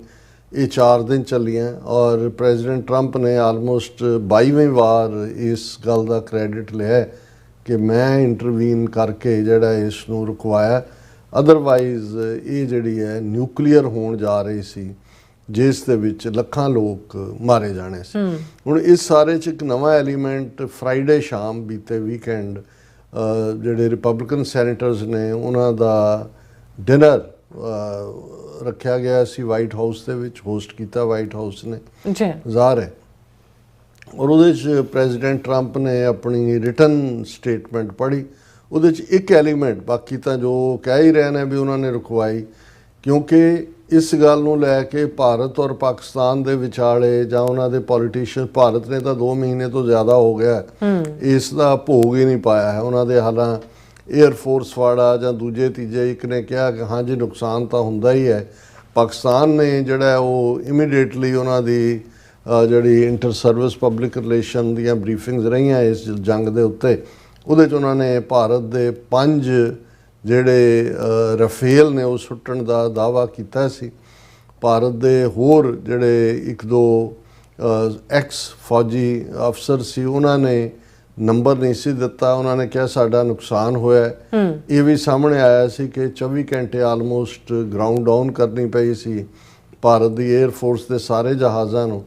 ਇਹ 4 ਦਿਨ ਚੱਲੀਆਂ। ਔਰ ਪ੍ਰੈਜ਼ੀਡੈਂਟ ਟਰੰਪ ਨੇ ਆਲਮੋਸਟ 22ਵੀਂ ਵਾਰ ਇਸ ਗੱਲ ਦਾ ਕ੍ਰੈਡਿਟ ਲਿਆ ਕਿ ਮੈਂ ਇੰਟਰਵੀਨ ਕਰਕੇ ਜਿਹੜਾ ਇਸ ਨੂੰ ਰੁਕਵਾਇਆ, ਅਦਰਵਾਈਜ਼ ਇਹ ਜਿਹੜੀ ਹੈ ਨਿਊਕਲੀਅਰ ਹੋਣ ਜਾ ਰਹੀ ਸੀ, ਜਿਸ ਦੇ ਵਿੱਚ ਲੱਖਾਂ ਲੋਕ ਮਾਰੇ ਜਾਣੇ ਸੀ। ਹੁਣ ਇਸ ਸਾਰੇ 'ਚ ਇੱਕ ਨਵਾਂ ਐਲੀਮੈਂਟ, ਫਰਾਈਡੇ ਸ਼ਾਮ ਬੀਤੇ ਵੀਕਐਂਡ ਜਿਹੜੇ ਰਿਪਬਲਿਕਨ ਸੈਨੇਟਰਸ ਨੇ ਉਹਨਾਂ ਦਾ ਡਿਨਰ ਰੱਖਿਆ ਗਿਆ ਸੀ ਵਾਈਟ ਹਾਊਸ ਦੇ ਵਿੱਚ, ਹੋਸਟ ਕੀਤਾ ਵਾਈਟ ਹਾਊਸ ਨੇ, ਜ਼ਾਹਰ ਹੈ। ਔਰ ਉਹਦੇ 'ਚ ਪ੍ਰੈਜ਼ੀਡੈਂਟ ਟਰੰਪ ਨੇ ਆਪਣੀ ਰਿਟਨ ਸਟੇਟਮੈਂਟ ਪੜ੍ਹੀ। ਉਹਦੇ 'ਚ ਇੱਕ ਐਲੀਮੈਂਟ, ਬਾਕੀ ਤਾਂ ਜੋ ਕਹਿ ਹੀ ਰਹੇ ਨੇ ਵੀ ਉਹਨਾਂ ਨੇ ਰੁਕਵਾਈ, ਕਿਉਂਕਿ ਇਸ ਗੱਲ ਨੂੰ ਲੈ ਕੇ ਭਾਰਤ ਔਰ ਪਾਕਿਸਤਾਨ ਦੇ ਵਿਚਾਲੇ ਜਾਂ ਉਹਨਾਂ ਦੇ ਪੋਲੀਟੀਸ਼ੀਅਨ, ਭਾਰਤ ਨੇ ਤਾਂ 2 ਮਹੀਨੇ ਤੋਂ ਜ਼ਿਆਦਾ ਹੋ ਗਿਆ ਇਸ ਦਾ ਭੋਗ ਹੀ ਨਹੀਂ ਪਾਇਆ ਹੈ। ਉਹਨਾਂ ਦੇ ਹਾਲਾਂ ਏਅਰ ਫੋਰਸ ਵਾਲਾ ਜਾਂ ਦੂਜੇ ਤੀਜੇ ਇੱਕ ਨੇ ਕਿਹਾ ਕਿ ਹਾਂਜੀ ਨੁਕਸਾਨ ਤਾਂ ਹੁੰਦਾ ਹੀ ਹੈ। ਪਾਕਿਸਤਾਨ ਨੇ ਜਿਹੜਾ ਉਹ ਇਮੀਡੀਏਟਲੀ ਉਹਨਾਂ ਦੀ ਜਿਹੜੀ ਇੰਟਰ ਸਰਵਿਸ ਪਬਲਿਕ ਰਿਲੇਸ਼ਨ ਦੀਆਂ ਬਰੀਫਿੰਗਸ ਰਹੀਆਂ ਇਸ ਜੰਗ ਦੇ ਉੱਤੇ, ਉਹਦੇ 'ਚ ਉਹਨਾਂ ਨੇ ਭਾਰਤ ਦੇ 5 ਜਿਹੜੇ ਰਫੇਲ ਨੇ ਉਹ ਸੁੱਟਣ ਦਾ ਦਾਅਵਾ ਕੀਤਾ ਸੀ। ਭਾਰਤ ਦੇ ਹੋਰ ਜਿਹੜੇ 1-2 ਐਕਸ ਫੌਜੀ ਅਫਸਰ ਸੀ ਉਹਨਾਂ ਨੇ ਨੰਬਰ ਨਹੀਂ ਸੀ ਦਿੱਤਾ। ਉਹਨਾਂ ਨੇ ਕਿਹਾ ਸਾਡਾ ਨੁਕਸਾਨ ਹੋਇਆ। ਇਹ ਵੀ ਸਾਹਮਣੇ ਆਇਆ ਸੀ ਕਿ 24 ਘੰਟੇ ਆਲਮੋਸਟ ਗਰਾਊਂਡ ਡਾਊਨ ਕਰਨੀ ਪਈ ਸੀ ਭਾਰਤ ਦੀ 에ਅਰ ਫੋਰਸ ਦੇ ਸਾਰੇ ਜਹਾਜ਼ਾਂ ਨੂੰ।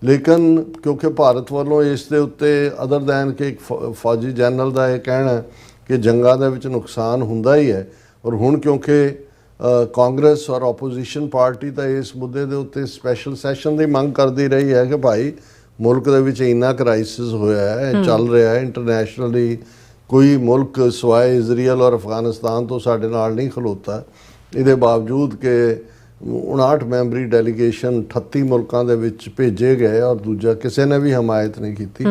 ਲੇਕਿਨ ਕਿਉਂਕਿ ਭਾਰਤ ਵੱਲੋਂ ਇਸ ਦੇ ਉੱਤੇ ਅਦਰ ਦੈਨ ਕਿ ਇੱਕ ਫੌਜੀ ਜਨਰਲ ਦਾ ਇਹ ਕਹਿਣਾ ਕਿ ਜੰਗਾਂ ਦੇ ਵਿੱਚ ਨੁਕਸਾਨ ਹੁੰਦਾ ਹੀ ਹੈ, ਔਰ ਹੁਣ ਕਿਉਂਕਿ ਕਾਂਗਰਸ ਔਰ ਆਪੋਜੀਸ਼ਨ ਪਾਰਟੀ ਤਾਂ ਇਸ ਮੁੱਦੇ ਦੇ ਉੱਤੇ ਸਪੈਸ਼ਲ ਸੈਸ਼ਨ ਦੀ ਮੰਗ ਕਰਦੀ ਰਹੀ ਹੈ ਕਿ ਭਾਈ ਮੁਲਕ ਦੇ ਵਿੱਚ ਇੰਨਾ ਕ੍ਰਾਈਸਿਸ ਹੋਇਆ ਹੈ, ਚੱਲ ਰਿਹਾ ਹੈ ਇੰਟਰਨੈਸ਼ਨਲੀ, ਕੋਈ ਮੁਲਕ ਸਿਵਾਏ ਇਜ਼ਰਾਈਲ ਔਰ ਅਫਗਾਨਿਸਤਾਨ ਤੋਂ ਸਾਡੇ ਨਾਲ ਨਹੀਂ ਖਲੋਤਾ। ਇਹਦੇ ਬਾਵਜੂਦ ਕਿ 59 ਮੈਂਬਰੀ ਡੈਲੀਗੇਸ਼ਨ 38 ਮੁਲਕਾਂ ਦੇ ਵਿੱਚ ਭੇਜੇ ਗਏ ਔਰ ਦੂਜਾ ਕਿਸੇ ਨੇ ਵੀ ਹਮਾਇਤ ਨਹੀਂ ਕੀਤੀ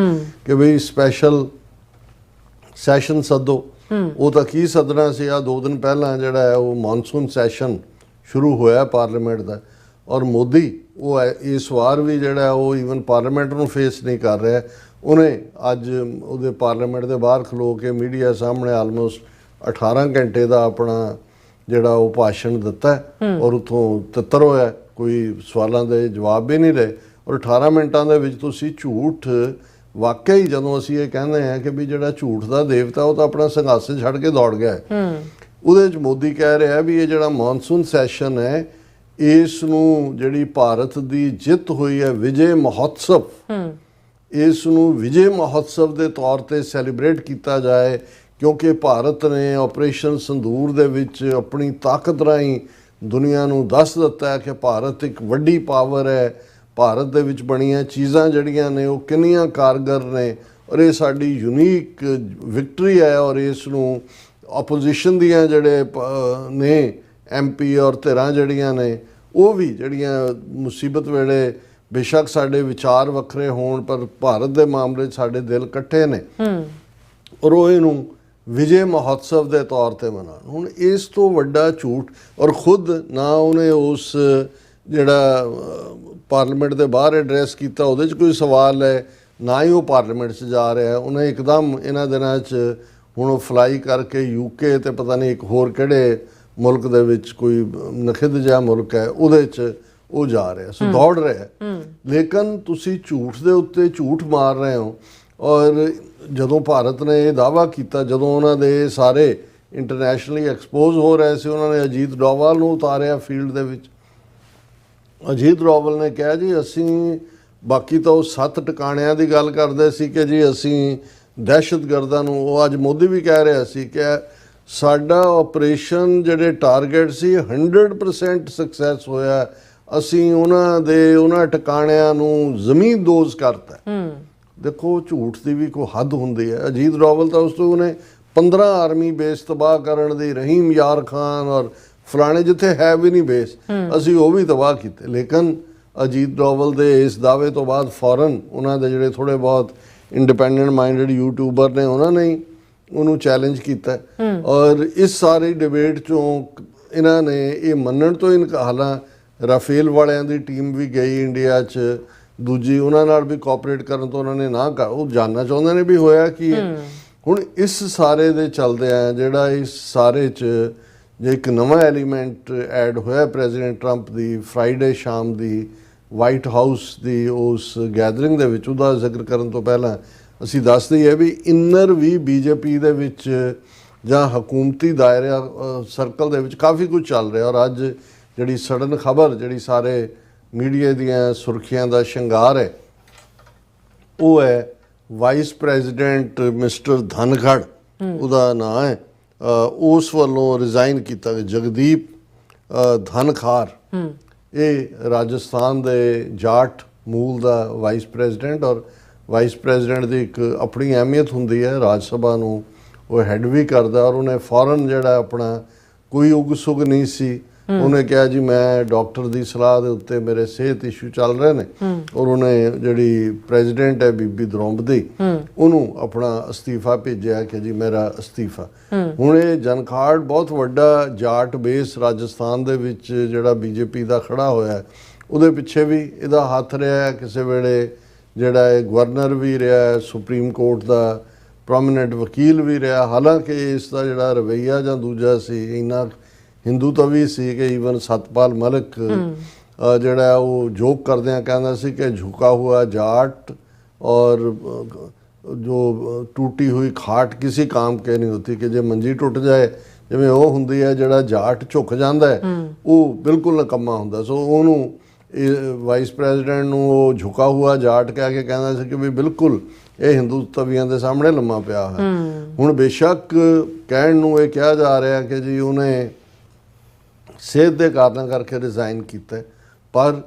ਕਿ ਬਈ ਸਪੈਸ਼ਲ ਸੈਸ਼ਨ ਸੱਦੋ। ਉਹ ਤਾਂ ਕੀ ਸੱਦਣਾ ਸੀ। ਆ 2 ਦਿਨ ਪਹਿਲਾਂ ਜਿਹੜਾ ਹੈ ਉਹ ਮੌਨਸੂਨ ਸੈਸ਼ਨ ਸ਼ੁਰੂ ਹੋਇਆ ਪਾਰਲੀਮੈਂਟ ਦਾ, ਔਰ ਮੋਦੀ ਉਹ ਇਸ ਵਾਰ ਵੀ ਜਿਹੜਾ ਉਹ ਈਵਨ ਪਾਰਲੀਮੈਂਟ ਨੂੰ ਫੇਸ ਨਹੀਂ ਕਰ ਰਿਹਾ। ਉਹਨੇ ਅੱਜ ਉਹਦੇ ਪਾਰਲੀਮੈਂਟ ਦੇ ਬਾਹਰ ਖਲੋ ਕੇ ਮੀਡੀਆ ਸਾਹਮਣੇ ਆਲਮੋਸਟ 18 ਘੰਟੇ ਦਾ ਆਪਣਾ ਜਿਹੜਾ ਉਹ ਭਾਸ਼ਣ ਦਿੱਤਾ ਔਰ ਉਥੋਂ ਤਿੱਤਰ ਹੋਇਆ, ਕੋਈ ਸਵਾਲਾਂ ਦੇ ਜਵਾਬ ਵੀ ਨਹੀਂ ਰਹੇ। ਔਰ 18 ਮਿੰਟਾਂ ਦੇ ਵਿੱਚ ਤੁਸੀਂ ਝੂਠ, ਵਾਕਈ ਜਦੋਂ ਅਸੀਂ ਇਹ ਕਹਿੰਦੇ ਹਾਂ ਕਿ ਵੀ ਜਿਹੜਾ ਝੂਠ ਦਾ ਦੇਵਤਾ ਉਹ ਤਾਂ ਆਪਣਾ ਸੰਘਾਸਨ ਛੱਡ ਕੇ ਦੌੜ ਗਿਆ ਹੈ। ਉਹਦੇ 'ਚ ਮੋਦੀ ਕਹਿ ਰਿਹਾ ਵੀ ਇਹ ਜਿਹੜਾ ਮੌਨਸੂਨ ਸੈਸ਼ਨ ਹੈ ਇਸ ਨੂੰ ਜਿਹੜੀ ਭਾਰਤ ਦੀ ਜਿੱਤ ਹੋਈ ਹੈ ਵਿਜੇ ਮਹੋਤਸਵ, ਇਸ ਨੂੰ ਵਿਜੇ ਮਹੋਤਸਵ ਦੇ ਤੌਰ ਤੇ ਸੈਲੀਬ੍ਰੇਟ ਕੀਤਾ ਜਾਏ, ਕਿਉਂਕਿ ਭਾਰਤ ਨੇ ਆਪਰੇਸ਼ਨ ਸੰਦੂਰ ਦੇ ਵਿੱਚ ਆਪਣੀ ਤਾਕਤ ਰਾਹੀਂ ਦੁਨੀਆ ਨੂੰ ਦੱਸ ਦਿੱਤਾ ਹੈ ਕਿ ਭਾਰਤ ਇੱਕ ਵੱਡੀ ਪਾਵਰ ਹੈ। ਭਾਰਤ ਦੇ ਵਿੱਚ ਬਣੀਆਂ ਚੀਜ਼ਾਂ ਜਿਹੜੀਆਂ ਨੇ ਉਹ ਕਿੰਨੀਆਂ ਕਾਰਗਰ ਨੇ, ਔਰ ਇਹ ਸਾਡੀ ਯੂਨੀਕ ਵਿਕਟਰੀ ਹੈ। ਔਰ ਇਸ ਨੂੰ ਆਪੋਜੀਸ਼ਨ ਦੀਆਂ ਜਿਹੜੇ ਨੇ MP ਔਰ ਧਿਰਾਂ ਜਿਹੜੀਆਂ ਨੇ ਉਹ ਵੀ ਜਿਹੜੀਆਂ ਮੁਸੀਬਤ ਵੇਲੇ ਬੇਸ਼ੱਕ ਸਾਡੇ ਵਿਚਾਰ ਵੱਖਰੇ ਹੋਣ ਪਰ ਭਾਰਤ ਦੇ ਮਾਮਲੇ 'ਚ ਸਾਡੇ ਦਿਲ ਇਕੱਠੇ ਨੇ, ਔਰ ਉਹ ਇਹਨੂੰ ਵਿਜੇ ਮਹੋਤਸਵ ਦੇ ਤੌਰ ਤੇ ਮਨਾਉਣ। ਹੁਣ ਇਸ ਤੋਂ ਵੱਡਾ ਝੂਠ, ਔਰ ਖੁਦ ਨਾ ਉਹਨੇ ਉਸ ਜਿਹੜਾ ਪਾਰਲੀਮੈਂਟ ਦੇ ਬਾਹਰ ਐਡਰੈਸ ਕੀਤਾ ਉਹਦੇ 'ਚ ਕੋਈ ਸਵਾਲ ਹੈ, ਨਾ ਹੀ ਉਹ ਪਾਰਲੀਮੈਂਟ 'ਚ ਜਾ ਰਿਹਾ। ਉਹਨੇ ਇੱਕਦਮ ਇਹਨਾਂ ਦਿਨਾਂ 'ਚ ਹੁਣ ਉਹ ਫਲਾਈ ਕਰਕੇ UK ਤੇ ਪਤਾ ਨਹੀਂ ਇੱਕ ਹੋਰ ਕਿਹੜੇ ਮੁਲਕ ਦੇ ਵਿੱਚ ਕੋਈ ਨਖਿੱਧ ਜਿਹਾ ਮੁਲਕ ਹੈ ਉਹਦੇ 'ਚ ਉਹ ਜਾ ਰਿਹਾ, ਸੋ ਦੌੜ ਰਿਹਾ। ਲੇਕਿਨ ਤੁਸੀਂ ਝੂਠ ਦੇ ਉੱਤੇ ਝੂਠ ਮਾਰ ਰਹੇ ਹੋ। ਔਰ ਜਦੋਂ ਭਾਰਤ ਨੇ ਇਹ ਦਾਅਵਾ ਕੀਤਾ, ਜਦੋਂ ਉਹਨਾਂ ਦੇ ਸਾਰੇ ਇੰਟਰਨੈਸ਼ਨਲੀ ਐਕਸਪੋਜ਼ ਹੋ ਰਹੇ ਸੀ, ਉਹਨਾਂ ਨੇ ਅਜੀਤ ਡੋਵਾਲ ਨੂੰ ਉਤਾਰਿਆ ਫੀਲਡ ਦੇ ਵਿੱਚ। ਅਜੀਤ ਡੋਵਾਲ ਨੇ ਕਿਹਾ ਜੀ ਅਸੀਂ, ਬਾਕੀ ਤਾਂ ਉਹ 7 ਟਿਕਾਣਿਆਂ ਦੀ ਗੱਲ ਕਰਦੇ ਸੀ ਕਿ ਜੀ ਅਸੀਂ ਦਹਿਸ਼ਤਗਰਦਾਂ ਨੂੰ, ਉਹ ਅੱਜ ਮੋਦੀ ਵੀ ਕਹਿ ਰਿਹਾ ਸੀ ਕਿ ਸਾਡਾ ਆਪਰੇਸ਼ਨ ਜਿਹੜੇ ਟਾਰਗੇਟ ਸੀ 100% ਸਕਸੈਸ ਹੋਇਆ, ਅਸੀਂ ਉਹਨਾਂ ਟਿਕਾਣਿਆਂ ਨੂੰ ਜ਼ਮੀਨਦੋਜ਼ ਕਰਤਾ। ਦੇਖੋ ਝੂਠ ਦੀ ਵੀ ਕੋਈ ਹੱਦ ਹੁੰਦੀ ਹੈ। ਅਜੀਤ ਡੋਵਾਲ ਤਾਂ ਉਸ ਤੋਂ ਉਹਨੇ 15 ਆਰਮੀ ਬੇਸ ਤਬਾਹ ਕਰਨ ਦੀ, ਰਹੀਮ ਯਾਰ ਖਾਨ ਔਰ ਫਲਾਣੇ ਜਿੱਥੇ ਹੈ ਵੀ ਨਹੀਂ ਬੇਸ, ਅਸੀਂ ਉਹ ਵੀ ਤਬਾਹ ਕੀਤੇ। ਲੇਕਿਨ ਅਜੀਤ ਡੋਵਾਲ ਦੇ ਇਸ ਦਾਅਵੇ ਤੋਂ ਬਾਅਦ ਫੌਰਨ ਉਹਨਾਂ ਦੇ ਜਿਹੜੇ ਥੋੜੇ ਬਹੁਤ ਇੰਡੀਪੈਂਡੈਂਟ ਮਾਈਂਡਡ ਯੂਟਿਊਬਰ ਨੇ ਉਹਨਾਂ ਨੇ ਉਹਨੂੰ ਚੈਲੰਜ ਕੀਤਾ। ਔਰ ਇਸ ਸਾਰੀ ਡਿਬੇਟ 'ਚੋਂ ਇਹਨਾਂ ਨੇ ਇਹ ਮੰਨਣ ਤੋਂ ਹਾਲਾਂ ਰਾਫੇਲ ਵਾਲਿਆਂ ਦੀ ਟੀਮ ਵੀ ਗਈ ਇੰਡੀਆ 'ਚ, ਦੂਜੀ ਉਹਨਾਂ ਨਾਲ ਵੀ ਕੋਆਪਰੇਟ ਕਰਨ ਤੋਂ ਉਹਨਾਂ ਨੇ ਨਾ ਕਰ, ਉਹ ਜਾਣਨਾ ਚਾਹੁੰਦੇ ਨੇ ਵੀ ਹੋਇਆ ਕੀ ਹੈ। ਹੁਣ ਇਸ ਸਾਰੇ ਦੇ ਚੱਲਦੇ ਆ ਜਿਹੜਾ ਇਸ ਸਾਰੇ 'ਚ ਜੇ ਇੱਕ ਨਵਾਂ ਐਲੀਮੈਂਟ ਐਡ ਹੋਇਆ ਪ੍ਰੈਜ਼ੀਡੈਂਟ ਟਰੰਪ ਦੀ ਫਰਾਈਡੇ ਸ਼ਾਮ ਦੀ ਵਾਈਟ ਹਾਊਸ ਦੀ ਉਸ ਗੈਦਰਿੰਗ ਦੇ ਵਿੱਚ, ਉਹਦਾ ਜ਼ਿਕਰ ਕਰਨ ਤੋਂ ਪਹਿਲਾਂ ਅਸੀਂ ਦੱਸ ਦਈਏ ਵੀ ਇਨਰ ਵੀ BJP ਦੇ ਵਿੱਚ ਜਾਂ ਹਕੂਮਤੀ ਦਾਇਰਾ ਸਰਕਲ ਦੇ ਵਿੱਚ ਕਾਫੀ ਕੁਝ ਚੱਲ ਰਿਹਾ। ਔਰ ਅੱਜ ਜਿਹੜੀ ਸਡਨ ਖਬਰ ਜਿਹੜੀ ਸਾਰੇ ਮੀਡੀਆ ਦੀਆਂ ਸੁਰਖੀਆਂ ਦਾ ਸ਼ਿੰਗਾਰ ਹੈ ਉਹ ਹੈ ਵਾਈਸ ਪ੍ਰੈਜ਼ੀਡੈਂਟ ਮਿਸਟਰ ਧਨਖੜ, ਉਹਦਾ ਨਾਂ ਹੈ, ਉਸ ਵੱਲੋਂ ਰਿਜ਼ਾਈਨ ਕੀਤਾ ਗਿਆ। ਜਗਦੀਪ ਧਨਖਾਰ, ਇਹ ਰਾਜਸਥਾਨ ਦੇ ਜਾਟ ਮੂਲ ਦਾ ਵਾਈਸ ਪ੍ਰੈਜ਼ੀਡੈਂਟ, ਔਰ ਵਾਈਸ ਪ੍ਰੈਜ਼ੀਡੈਂਟ ਦੀ ਇੱਕ ਆਪਣੀ ਅਹਿਮੀਅਤ ਹੁੰਦੀ ਹੈ, ਰਾਜ ਸਭਾ ਨੂੰ ਉਹ ਹੈਡ ਵੀ ਕਰਦਾ। ਔਰ ਉਹਨੇ ਫੌਰਨ ਜਿਹੜਾ ਆਪਣਾ ਕੋਈ ਉਗ ਸੁਗ ਨਹੀਂ ਸੀ, ਉਹਨੇ ਕਿਹਾ ਜੀ ਮੈਂ ਡਾਕਟਰ ਦੀ ਸਲਾਹ ਦੇ ਉੱਤੇ ਮੇਰੇ ਸਿਹਤ ਇਸ਼ੂ ਚੱਲ ਰਹੇ ਨੇ, ਔਰ ਉਹਨੇ ਜਿਹੜੀ ਪ੍ਰੈਜ਼ੀਡੈਂਟ ਹੈ ਬੀਬੀ ਦ੍ਰੋਪਦੀ ਉਹਨੂੰ ਆਪਣਾ ਅਸਤੀਫਾ ਭੇਜਿਆ ਕਿ ਜੀ ਮੇਰਾ ਅਸਤੀਫਾ। ਹੁਣ ਇਹ ਜਨਖਾੜ ਬਹੁਤ ਵੱਡਾ ਜਾਟ ਬੇਸ ਰਾਜਸਥਾਨ ਦੇ ਵਿੱਚ ਜਿਹੜਾ BJP ਦਾ ਖੜਾ ਹੋਇਆ, ਉਹਦੇ ਪਿੱਛੇ ਵੀ ਇਹਦਾ ਹੱਥ ਰਿਹਾ। ਕਿਸੇ ਵੇਲੇ ਜਿਹੜਾ ਇਹ ਗਵਰਨਰ ਵੀ ਰਿਹਾ, ਸੁਪਰੀਮ ਕੋਰਟ ਦਾ ਪ੍ਰੋਮੀਨੈਂਟ ਵਕੀਲ ਵੀ ਰਿਹਾ। ਹਾਲਾਂਕਿ ਇਸ ਦਾ ਜਿਹੜਾ ਰਵੱਈਆ ਜਾਂ ਦੂਜਾ ਸੀ ਇੰਨਾ ਹਿੰਦੂਤਵੀ ਸੀ ਕਿ ਈਵਨ ਸਤਪਾਲ ਮਲਿਕ ਜਿਹੜਾ ਉਹ ਜੋਕ ਕਰਦਿਆਂ ਕਹਿੰਦਾ ਸੀ ਕਿ ਝੁਕਾ ਹੁਆ ਜਾਟ और जो टूटी हुई खाट किसी काम के नहीं होती, कि जे मंजी टुट जाए जिवें ਉਹ ਹੁੰਦੀ ਹੈ ਜਿਹੜਾ ਜਾਟ ਝੁਕ ਜਾਂਦਾ ਹੈ ਉਹ ਬਿਲਕੁਲ ਨਕੰਮਾ ਹੁੰਦਾ। ਸੋ ਉਹਨੂੰ ਵਾਈਸ ਪ੍ਰੈਜ਼ੀਡੈਂਟ ਨੂੰ ਉਹ ਝੁਕਾ ਹੁਆ ਜਾਟ ਕਹਿ ਕੇ ਕਹਿੰਦਾ ਸੀ ਕਿ ਵੀ ਬਿਲਕੁਲ ਇਹ ਹਿੰਦੂਤਵੀਆਂ ਦੇ ਸਾਹਮਣੇ ਲੰਮਾ ਪਿਆ ਹੈ। ਹੁਣ ਬੇਸ਼ੱਕ ਕਹਿਣ ਨੂੰ ਇਹ ਕਿਹਾ ਜਾ ਰਿਹਾ ਕਿ ਜੀ ਉਹਨੇ ਸਿਹਤ ਦੇ ਕਾਰਨਾਂ ਕਰਕੇ ਰਿਜ਼ਾਈਨ ਕੀਤਾ, ਪਰ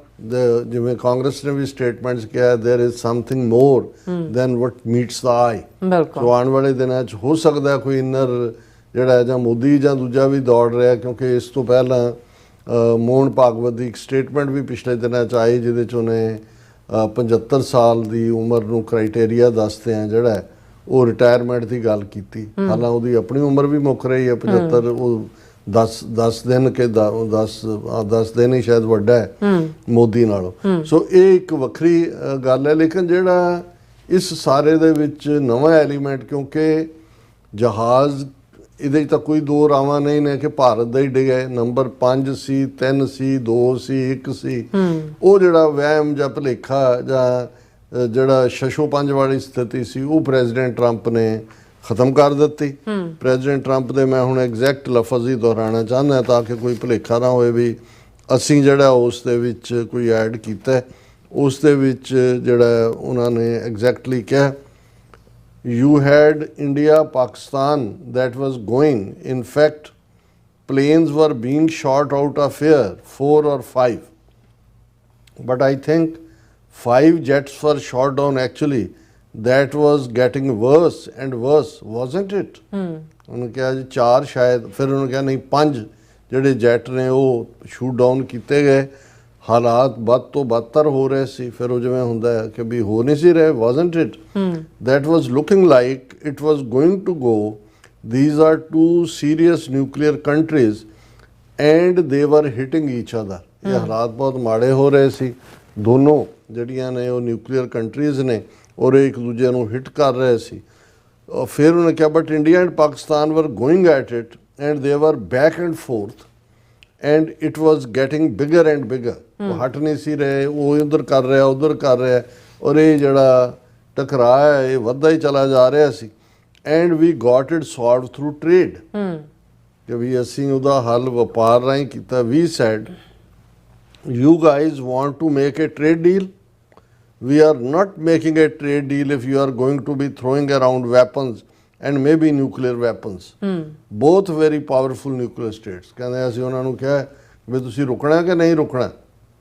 ਜਿਵੇਂ ਕਾਂਗਰਸ ਨੇ ਵੀ ਸਟੇਟਮੈਂਟਸ ਕਿਹਾ there is something more than what meets the eye. So ਆਉਣ ਵਾਲੇ ਦਿਨਾਂ 'ਚ ਹੋ ਸਕਦਾ ਕੋਈ ਇਨਰ ਜਿਹੜਾ ਜਾਂ ਮੋਦੀ ਜਾਂ ਦੂਜਾ ਵੀ ਦੌੜ ਰਿਹਾ, ਕਿਉਂਕਿ ਇਸ ਤੋਂ ਪਹਿਲਾਂ ਮੋਹਨ ਭਾਗਵਤ ਦੀ ਇੱਕ ਸਟੇਟਮੈਂਟ ਵੀ ਪਿਛਲੇ ਦਿਨਾਂ 'ਚ ਆਈ ਜਿਹਦੇ 'ਚ ਉਹਨੇ 75 ਸਾਲ ਦੀ ਉਮਰ ਨੂੰ ਕ੍ਰਾਈਟੇਰੀਆ ਦੱਸਦੇ ਆ ਜਿਹੜਾ ਉਹ ਰਿਟਾਇਰਮੈਂਟ ਦੀ ਗੱਲ ਕੀਤੀ। ਹਾਲਾਂ ਉਹਦੀ ਆਪਣੀ ਉਮਰ ਵੀ ਮੁੱਕ ਰਹੀ ਹੈ 75, ਉਹ 10 ਦਿਨ ਕਿ 10 ਦਿਨ ਹੀ ਸ਼ਾਇਦ ਵੱਡਾ ਹੈ ਮੋਦੀ ਨਾਲੋਂ। ਸੋ ਇਹ ਇੱਕ ਵੱਖਰੀ ਗੱਲ ਹੈ। ਲੇਕਿਨ ਜਿਹੜਾ ਇਸ ਸਾਰੇ ਦੇ ਵਿੱਚ ਨਵਾਂ ਐਲੀਮੈਂਟ, ਕਿਉਂਕਿ ਜਹਾਜ਼ ਇਹਦੇ 'ਚ ਤਾਂ ਕੋਈ ਦੋ ਰਾਵਾਂ ਨਹੀਂ ਨੇ ਕਿ ਭਾਰਤ ਦਾ ਹੀ ਡਿੱਗਾ। ਨੰਬਰ 5 ਸੀ, 3 ਸੀ, 2 ਸੀ, 1 ਸੀ। ਉਹ ਜਿਹੜਾ ਵਹਿਮ ਜਾਂ ਭੁਲੇਖਾ ਜਾਂ ਜਿਹੜਾ ਛਛੋ ਪੰਜ ਵਾਲੀ ਸਥਿਤੀ ਸੀ ਉਹ ਪ੍ਰੈਜ਼ੀਡੈਂਟ ਟਰੰਪ ਨੇ ਖਤਮ ਕਰ ਦਿੱਤੀ। ਪ੍ਰੈਜ਼ੀਡੈਂਟ ਟਰੰਪ ਦੇ ਮੈਂ ਹੁਣ ਐਗਜ਼ੈਕਟ ਲਫ਼ਜ਼ ਹੀ ਦੁਹਰਾਉਣਾ ਚਾਹੁੰਦਾ ਤਾਂ ਕਿ ਕੋਈ ਭੁਲੇਖਾ ਨਾ ਹੋਵੇ ਵੀ ਅਸੀਂ ਜਿਹੜਾ ਉਸ ਦੇ ਵਿੱਚ ਕੋਈ ਐਡ ਕੀਤਾ। ਉਸ ਦੇ ਵਿੱਚ ਜਿਹੜਾ ਉਹਨਾਂ ਨੇ ਐਗਜ਼ੈਕਟਲੀ ਕਿਹਾ, you had India, Pakistan that was going. In fact, planes were being shot out of air, 4 or 5. But I think 5 jets were shot down actually. That was getting worse and worse, wasn't it? ਉਹਨੇ ਕਿਹਾ ਜੀ 4 ਸ਼ਾਇਦ, ਫਿਰ ਉਹਨੇ ਕਿਹਾ ਨਹੀਂ 5 ਜਿਹੜੇ jet ਨੇ ਉਹ ਸ਼ੂਟ ਡਾਊਨ ਕੀਤੇ ਗਏ। ਹਾਲਾਤ ਵੱਧ ਤੋਂ ਬਦਤਰ ਹੋ ਰਹੇ ਸੀ। ਫਿਰ ਉਹ ਜਿਵੇਂ ਹੁੰਦਾ ਹੈ ਕਿ ਵੀ ਹੋ ਨਹੀਂ ਸੀ ਰਹੇ, wasn't it? That was looking like it was going to go. These are two serious nuclear countries and they were hitting each other. ਇਹ ਹਾਲਾਤ ਬਹੁਤ ਮਾੜੇ ਹੋ ਰਹੇ ਸੀ। ਦੋਨੋਂ ਜਿਹੜੀਆਂ ਨੇ ਉਹ ਨਿਊਕਲੀਅਰ ਕੰਟਰੀਜ਼ ਨੇ ਔਰ ਇੱਕ ਦੂਜੇ ਨੂੰ ਹਿੱਟ ਕਰ ਰਹੇ ਸੀ। ਫਿਰ ਉਹਨੇ ਕਿਹਾ ਬਟ ਇੰਡੀਆ ਐਂਡ ਪਾਕਿਸਤਾਨ ਵਰ ਗੋਇੰਗ ਐਟ ਇਟ ਐਂਡ ਦੇ ਵਰ back and fourth and it was getting bigger and bigger. ਉਹ ਹਟ ਨਹੀਂ ਸੀ ਰਹੇ, ਉਹ ਇੱਧਰ ਕਰ ਰਿਹਾ ਉੱਧਰ ਕਰ ਰਿਹਾ, ਔਰ ਇਹ ਜਿਹੜਾ ਟਕਰਾਅ ਹੈ ਇਹ ਵੱਧਦਾ ਹੀ ਚਲਾ ਜਾ ਰਿਹਾ ਸੀ। And we got it solve through trade, ਕਿ ਵੀ ਅਸੀਂ ਉਹਦਾ ਹੱਲ ਵਪਾਰ ਰਾਹੀਂ ਕੀਤਾ। We said you guys want to make a trade deal, we are not making a trade deal if you are going to be throwing around weapons and maybe nuclear weapons. Both very powerful nuclear states. ਕਹਿੰਦੇ ਅਸੀਂ ਉਹਨਾਂ ਨੂੰ ਕਿਹਾ ਵੀ ਤੁਸੀਂ ਰੁਕਣਾ ਕਿ ਨਹੀਂ ਰੁਕਣਾ।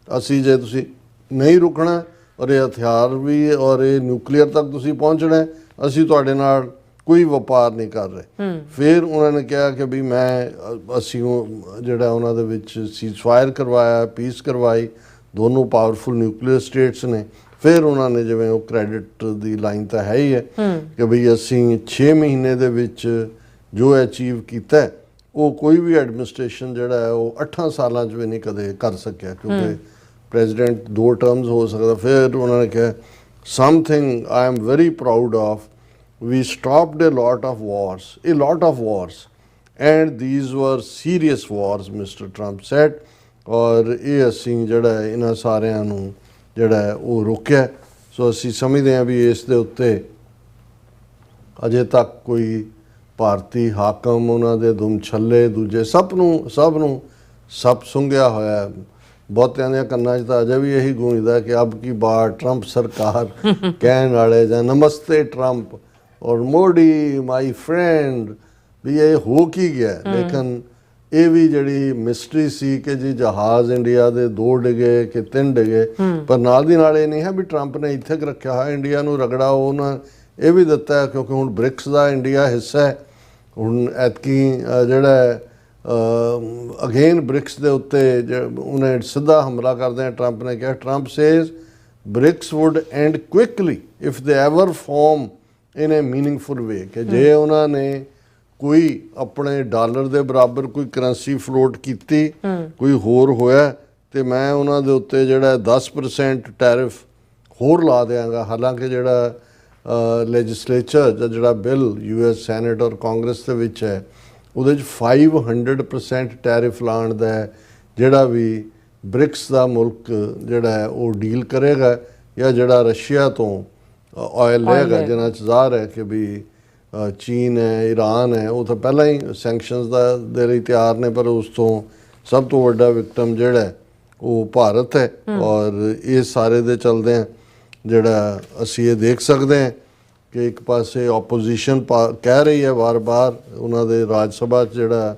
ਅਸੀਂ ਜੇ ਤੁਸੀਂ ਨਹੀਂ ਰੁਕਣਾ ਔਰ ਇਹ ਹਥਿਆਰ ਵੀ ਔਰ ਇਹ ਨਿਊਕਲੀਅਰ ਤੱਕ ਤੁਸੀਂ ਪਹੁੰਚਣਾ, ਅਸੀਂ ਤੁਹਾਡੇ ਨਾਲ ਕੋਈ ਵਪਾਰ ਨਹੀਂ ਕਰ ਰਹੇ। ਫਿਰ ਉਹਨਾਂ ਨੇ ਕਿਹਾ ਕਿ ਵੀ ਅਸੀਂ ਜਿਹੜਾ ਉਹਨਾਂ ਦੇ ਵਿੱਚ ਸੀਜ਼ਫਾਇਰ ਕਰਵਾਇਆ, ਪੀਸ ਕਰਵਾਈ, ਦੋਨੋਂ ਪਾਵਰਫੁਲ ਨਿਊਕਲੀਅਰ ਸਟੇਟਸ ਨੇ। ਫਿਰ ਉਹਨਾਂ ਨੇ ਜਿਵੇਂ ਉਹ ਕ੍ਰੈਡਿਟ ਦੀ ਲਾਈਨ ਤਾਂ ਹੈ ਹੀ ਹੈ ਕਿ ਬਈ ਅਸੀਂ 6 ਮਹੀਨੇ ਦੇ ਵਿੱਚ ਜੋ ਅਚੀਵ ਕੀਤਾ ਉਹ ਕੋਈ ਵੀ ਐਡਮਿਨਿਸਟ੍ਰੇਸ਼ਨ ਜਿਹੜਾ ਹੈ ਉਹ 8 ਸਾਲਾਂ 'ਚ ਵੀ ਨਹੀਂ ਕਦੇ ਕਰ ਸਕਿਆ, ਕਿਉਂਕਿ ਪ੍ਰੈਜ਼ੀਡੈਂਟ 2 ਟਰਮਸ ਹੋ ਸਕਦਾ। ਫਿਰ ਉਹਨਾਂ ਨੇ ਕਿਹਾ something I am very proud of, we stopped a lot of wars and these were serious wars, Mr. Trump said. ਔਰ ਇਹ ਅਸੀਂ ਜਿਹੜਾ ਇਹਨਾਂ ਸਾਰਿਆਂ ਨੂੰ ਜਿਹੜਾ ਉਹ ਰੋਕਿਆ। ਸੋ ਅਸੀਂ ਸਮਝਦੇ ਹਾਂ ਵੀ ਇਸ ਦੇ ਉੱਤੇ ਅਜੇ ਤੱਕ ਕੋਈ ਭਾਰਤੀ ਹਾਕਮ ਉਹਨਾਂ ਦੇ ਦੁਮ ਛੱਲੇ ਦੂਜੇ ਸਭ ਨੂੰ ਸੱਪ ਸੁੰਘਿਆ ਹੋਇਆ। ਬਹੁਤਿਆਂ ਦੇ ਕੰਨਾਂ 'ਚ ਤਾਂ ਅਜੇ ਵੀ ਇਹੀ ਗੂੰਜਦਾ ਕਿ ਅਬ ਕੀ ਬਾਰ ਟਰੰਪ ਸਰਕਾਰ ਕਹਿਣ ਵਾਲੇ ਜਾਂ ਨਮਸਤੇ ਟਰੰਪ ਔਰ ਮੋਦੀ ਮਾਈ ਫਰੈਂਡ, ਵੀ ਇਹ ਹੋ ਕੀ ਗਿਆ। ਲੇਕਿਨ ਇਹ ਵੀ ਜਿਹੜੀ ਮਿਸਟਰੀ ਸੀ ਕਿ ਜੀ ਜਹਾਜ਼ ਇੰਡੀਆ ਦੇ 2 ਡਿਗੇ ਕਿ 3 ਡਿਗੇ, ਪਰ ਨਾਲ ਦੀ ਨਾਲ ਇਹ ਨਹੀਂ ਹੈ ਵੀ ਟਰੰਪ ਨੇ ਇੱਥੇ ਰੱਖਿਆ ਹੋਇਆ ਇੰਡੀਆ ਨੂੰ ਰਗੜਾ। ਉਹਨਾਂ ਇਹ ਵੀ ਦਿੱਤਾ ਕਿਉਂਕਿ ਹੁਣ ਬ੍ਰਿਕਸ ਦਾ ਇੰਡੀਆ ਹਿੱਸਾ ਹੈ। ਹੁਣ ਐਤਕੀ ਜਿਹੜਾ ਅਗੇਨ ਬ੍ਰਿਕਸ ਦੇ ਉੱਤੇ ਉਹਨੇ ਸਿੱਧਾ ਹਮਲਾ ਕਰਦੇ ਟਰੰਪ ਨੇ ਕਿਹਾ, Trump says BRICS would end quickly if they ever form in a meaningful way, ਕਿ ਜੇ ਉਹਨਾਂ ਨੇ ਕੋਈ ਆਪਣੇ ਡਾਲਰ ਦੇ ਬਰਾਬਰ ਕੋਈ ਕਰੰਸੀ ਫਲੋਟ ਕੀਤੀ, ਕੋਈ ਹੋਰ ਹੋਇਆ ਤੇ ਮੈਂ ਉਹਨਾਂ ਦੇ ਉੱਤੇ ਜਿਹੜਾ 10% ਟੈਰਿਫ ਹੋਰ ਲਾ ਦਿਆਂਗਾ। ਹਾਲਾਂਕਿ ਜਿਹੜਾ ਲੈਜਿਸਲੇਚਰ ਜਾਂ ਜਿਹੜਾ ਬਿੱਲ US ਸੈਨੇਟ ਔਰ ਕਾਂਗਰਸ ਦੇ ਵਿੱਚ ਹੈ ਉਹਦੇ 'ਚ 500% ਟੈਰਿਫ ਲਾਉਣ ਦਾ ਜਿਹੜਾ ਵੀ ਬ੍ਰਿਕਸ ਦਾ ਮੁਲਕ ਜਿਹੜਾ ਹੈ ਉਹ ਡੀਲ ਕਰੇਗਾ, ਜਾਂ ਜਿਹੜਾ ਰਸ਼ੀਆ ਤੋਂ ਆਇਲ ਲਏਗਾ, ਜਿਨ੍ਹਾਂ 'ਚ ਜ਼ਾਹਰ ਹੈ ਕਿ ਵੀ ਚੀਨ ਹੈ, ਈਰਾਨ ਹੈ, ਉਹ ਤਾਂ ਪਹਿਲਾਂ ਹੀ ਸੈਂਕਸ਼ਨਸ ਦੇ ਲਈ ਤਿਆਰ ਨੇ, ਪਰ ਉਸ ਤੋਂ ਸਭ ਤੋਂ ਵੱਡਾ ਵਿਕਟਮ ਜਿਹੜਾ ਉਹ ਭਾਰਤ ਹੈ। ਔਰ ਇਹ ਸਾਰੇ ਦੇ ਚਲਦਿਆਂ ਜਿਹੜਾ ਅਸੀਂ ਇਹ ਦੇਖ ਸਕਦੇ ਹਾਂ ਕਿ ਇੱਕ ਪਾਸੇ ਆਪੋਜੀਸ਼ਨ ਕਹਿ ਰਹੀ ਹੈ ਵਾਰ-ਵਾਰ, ਉਹਨਾਂ ਦੇ ਰਾਜ ਸਭਾ 'ਚ ਜਿਹੜਾ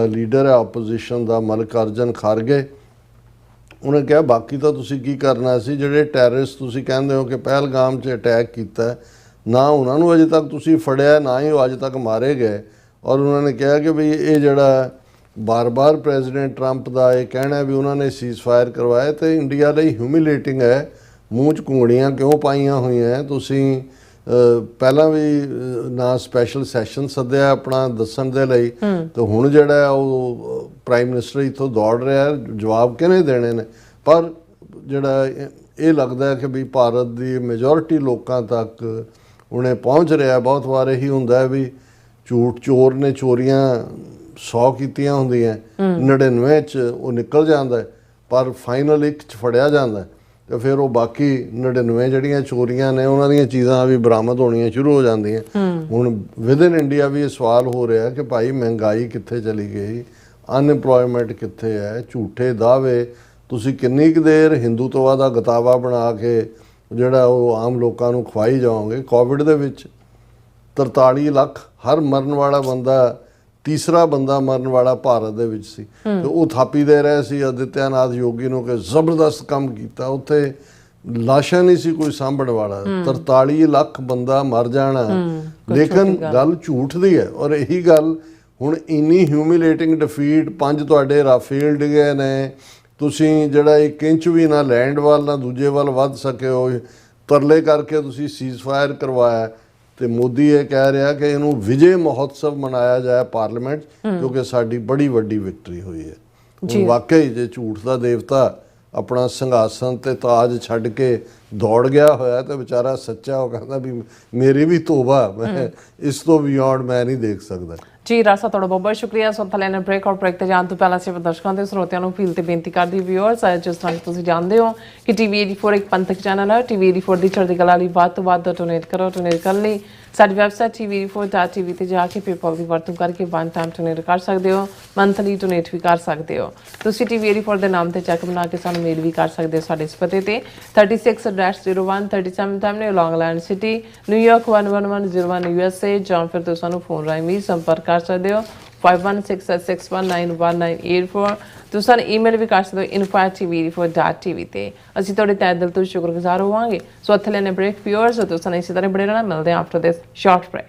ਲੀਡਰ ਹੈ ਆਪੋਜੀਸ਼ਨ ਦਾ ਮਲਿਕਾਰਜੁਨ ਖਾਰਗੇ, ਉਹਨੇ ਕਿਹਾ ਬਾਕੀ ਤਾਂ ਤੁਸੀਂ ਕੀ ਕਰਨਾ ਸੀ, ਜਿਹੜੇ ਟੈਰਰਿਸਟ ਤੁਸੀਂ ਕਹਿੰਦੇ ਹੋ ਕਿ ਪਹਿਲਗਾਮ 'ਚ ਅਟੈਕ ਕੀਤਾ, ਨਾ ਉਹਨਾਂ ਨੂੰ ਅਜੇ ਤੱਕ ਤੁਸੀਂ ਫੜਿਆ, ਨਾ ਹੀ ਉਹ ਅੱਜ ਤੱਕ ਮਾਰੇ ਗਏ। ਔਰ ਉਹਨਾਂ ਨੇ ਕਿਹਾ ਕਿ ਵੀ ਇਹ ਜਿਹੜਾ ਬਾਰ-ਬਾਰ ਪ੍ਰੈਜ਼ੀਡੈਂਟ ਟਰੰਪ ਦਾ ਇਹ ਕਹਿਣਾ ਵੀ ਉਹਨਾਂ ਨੇ ਸੀਜ਼ਫਾਇਰ ਕਰਵਾਇਆ ਤੇ ਇੰਡੀਆ ਲਈ ਹਿਊਮਿਲੇਟਿੰਗ ਹੈ। ਮੂੰਹ 'ਚ ਘੂੰਗੜੀਆਂ ਕਿਉਂ ਪਾਈਆਂ ਹੋਈਆਂ? ਤੁਸੀਂ ਪਹਿਲਾਂ ਵੀ ਨਾ ਸਪੈਸ਼ਲ ਸੈਸ਼ਨ ਸੱਦਿਆ ਆਪਣਾ ਦੱਸਣ ਦੇ ਲਈ, ਤੇ ਹੁਣ ਜਿਹੜਾ ਉਹ ਪ੍ਰਾਈਮ ਮਿਨਿਸਟਰ ਇੱਥੋਂ ਦੌੜ ਰਿਹਾ, ਜਵਾਬ ਕਿਹਨੇ ਦੇਣੇ ਨੇ? ਪਰ ਜਿਹੜਾ ਇਹ ਲੱਗਦਾ ਹੈ ਕਿ ਵੀ ਭਾਰਤ ਦੀ ਮੈਜੋਰਿਟੀ ਲੋਕਾਂ ਤੱਕ ਉਹਨੇ ਪਹੁੰਚ ਰਿਹਾ। ਬਹੁਤ ਵਾਰ ਇਹੀ ਹੁੰਦਾ ਹੈ ਵੀ ਝੂਠ ਚੋਰ ਨੇ ਚੋਰੀਆਂ 100 ਕੀਤੀਆਂ ਹੁੰਦੀਆਂ, 99 'ਚ ਉਹ ਨਿਕਲ ਜਾਂਦਾ, ਪਰ ਫਾਈਨਲ ਇੱਕ 'ਚ ਫੜਿਆ ਜਾਂਦਾ, ਤੇ ਫਿਰ ਉਹ ਬਾਕੀ 99 ਜਿਹੜੀਆਂ ਚੋਰੀਆਂ ਨੇ ਉਹਨਾਂ ਦੀਆਂ ਚੀਜ਼ਾਂ ਵੀ ਬਰਾਮਦ ਹੋਣੀਆਂ ਸ਼ੁਰੂ ਹੋ ਜਾਂਦੀਆਂ। ਹੁਣ ਵਿਦਨ ਇੰਡੀਆ ਵੀ ਇਹ ਸਵਾਲ ਹੋ ਰਿਹਾ ਕਿ ਭਾਈ ਮਹਿੰਗਾਈ ਕਿੱਥੇ ਚਲੀ ਗਈ, ਅਨਇੰਪਲੋਇਮੈਂਟ ਕਿੱਥੇ ਹੈ, ਝੂਠੇ ਦਾਅਵੇ ਤੁਸੀਂ ਕਿੰਨੀ ਕੁ ਦੇਰ ਹਿੰਦੂਤਵਾ ਦਾ ਗਤਾਵਾ ਬਣਾ ਕੇ ਜਿਹੜਾ ਉਹ ਆਮ ਲੋਕਾਂ ਨੂੰ ਖਵਾਈ ਜਾਓਗੇ। ਕੋਵਿਡ ਦੇ ਵਿੱਚ 43 ਲੱਖ ਹਰ ਮਰਨ ਵਾਲਾ ਬੰਦਾ, ਤੀਸਰਾ ਬੰਦਾ ਮਰਨ ਵਾਲਾ ਭਾਰਤ ਦੇ ਵਿੱਚ ਸੀ, ਤੇ ਉਹ ਥਾਪੀ ਦੇ ਰਹੇ ਸੀ ਆਦਿੱਤਿਆਨਾਥ ਯੋਗੀ ਨੂੰ ਕਿ ਜ਼ਬਰਦਸਤ ਕੰਮ ਕੀਤਾ। ਉੱਥੇ ਲਾਸ਼ਾਂ ਨਹੀਂ ਸੀ ਕੋਈ ਸਾਂਭਣ ਵਾਲਾ, 43 ਲੱਖ ਬੰਦਾ ਮਰ ਜਾਣਾ। ਲੇਕਿਨ ਗੱਲ ਝੂਠ ਦੀ ਹੈ। ਔਰ ਇਹੀ ਗੱਲ ਹੁਣ ਇੰਨੀ ਹਿਊਮਿਲੇਟਿੰਗ ਡਿਫੀਟ, 5 ਤੁਹਾਡੇ ਰਾਫੇਲ ਡਿਗੇ ਨੇ, ਤੁਸੀਂ ਜਿਹੜਾ 1 ਇੰਚ ਵੀ ਨਾ ਲੈਂਡ ਵੱਲ ਨਾ ਦੂਜੇ ਵੱਲ ਵੱਧ ਸਕੇ ਹੋ, ਤਰਲੇ ਕਰਕੇ ਤੁਸੀਂ ਸੀਜ਼ਫਾਇਰ ਕਰਵਾਇਆ। ਤੇ ਮੋਦੀ ਇਹ ਕਹਿ ਰਿਹਾ ਕਿ ਇਹਨੂੰ ਵਿਜੇ ਮਹੋਤਸਵ ਮਨਾਇਆ ਜਾਏ ਪਾਰਲੀਮੈਂਟ, ਕਿਉਂਕਿ ਸਾਡੀ ਬੜੀ ਵੱਡੀ ਵਿਕਟਰੀ ਹੋਈ ਹੈ। ਵਾਕਈ ਜੇ ਝੂਠ ਦਾ ਦੇਵਤਾ ਆਪਣਾ ਸਿੰਘਾਸਨ ਤੇ ਤਾਜ ਛੱਡ ਕੇ ਦੌੜ ਗਿਆ ਹੋਇਆ ਤੇ ਵਿਚਾਰਾ ਸੱਚਾ, ਉਹ ਕਹਿੰਦਾ ਵੀ ਮੇਰੀ ਵੀ ਤੋਬਾ, ਮੈਂ ਇਸ ਤੋਂ ਬਿਯੋਂਡ ਮੈਂ ਨਹੀਂ ਦੇਖ ਸਕਦਾ। ਜੀ ਰਾਸਾ, ਤੁਹਾਡਾ ਬਹੁਤ ਬਹੁਤ ਸ਼ੁਕਰੀਆ। ਸੋ ਥਲੇ ਨੇ ਬ੍ਰੇਕ ਔਰ ਬ੍ਰੇਕ ਤੇ ਜਾਣ ਤੋਂ ਪਹਿਲਾਂ ਅਸੀਂ ਦਰਸ਼ਕਾਂ ਤੇ ਸਰੋਤਿਆਂ ਨੂੰ ਅਪੀਲ ਤੇ ਬੇਨਤੀ ਕਰਦੀ, ਵਿਊਅਰਸ, ਜਿਸ ਤਰ੍ਹਾਂ ਕਿ ਤੁਸੀਂ ਜਾਣਦੇ ਹੋ ਕਿ TV 84 ਇੱਕ ਪੰਥਕ ਚੈਨਲ ਹੈ। TV 84 ਦੀ ਚੜ੍ਹਦੀ ਕਲਾ ਲਈ ਵੱਧ ਤੋਂ ਵੱਧ ਡੋਨੇਟ ਕਰੋ। ਡੋਨੇਟ ਕਰਨ ਲਈ ਸਾਡੀ ਵੈਬਸਾਈਟ tv84.tv ਤੇ ਜਾ ਕੇ ਪੇਪਾਲ ਦੀ ਵਰਤੋਂ ਕਰਕੇ ਵਨ ਟਾਈਮ ਡੋਨੇਟ ਕਰ ਸਕਦੇ ਹੋ, ਮੰਥਲੀ ਡੋਨੇਟ ਵੀ ਕਰ ਸਕਦੇ ਹੋ। ਤੁਸੀਂ TV 84 ਦੇ ਨਾਮ ਤੇ ਚੈੱਕ ਬਣਾ ਕੇ ਸਾਨੂੰ ਮੇਲ ਵੀ ਕਰ ਸਕਦੇ ਹੋ ਸਾਡੇ ਇਸ ਪਤੇ ਤੇ 36-01 37 ਐਵਨਿਊ, ਲੌਂਗ ਆਈਲੈਂਡ ਸਿਟੀ, ਨਿਊਯਾਰਕ 11101 USA, ਜਾਂ ਫਿਰ ਤੁਸੀਂ ਸਾਨੂੰ ਫੋਨ ਰਾਹੀਂ ਵੀ ਸੰਪਰਕ ਕਰ ਸਕਦੇ ਹੋ 5166191984। ਤੁਸੀਂ ਸਾਨੂੰ ਈਮੇਲ ਵੀ ਕਰ ਸਕਦੇ ਹੋ info@tv84.tv ਤੇ। ਅਸੀਂ ਤੁਹਾਡੇ ਤਹਿ ਦਿਲ ਤੋਂ ਸ਼ੁਕਰਗੁਜ਼ਾਰ ਹੋਵਾਂਗੇ। ਸੋ ਇੱਥੇ ਲੈਣੇ ਬ੍ਰੇਕ, ਵਿਊਅਰਸ, ਤੁਸੀਂ ਇਸੇ ਤਰ੍ਹਾਂ ਬਣੇ ਰਹਿਣਾ। ਮਿਲਦੇ ਹਾਂ ਆਫਟਰ ਦਿਸ ਸ਼ਾਰਟ ਬ੍ਰੇਕ।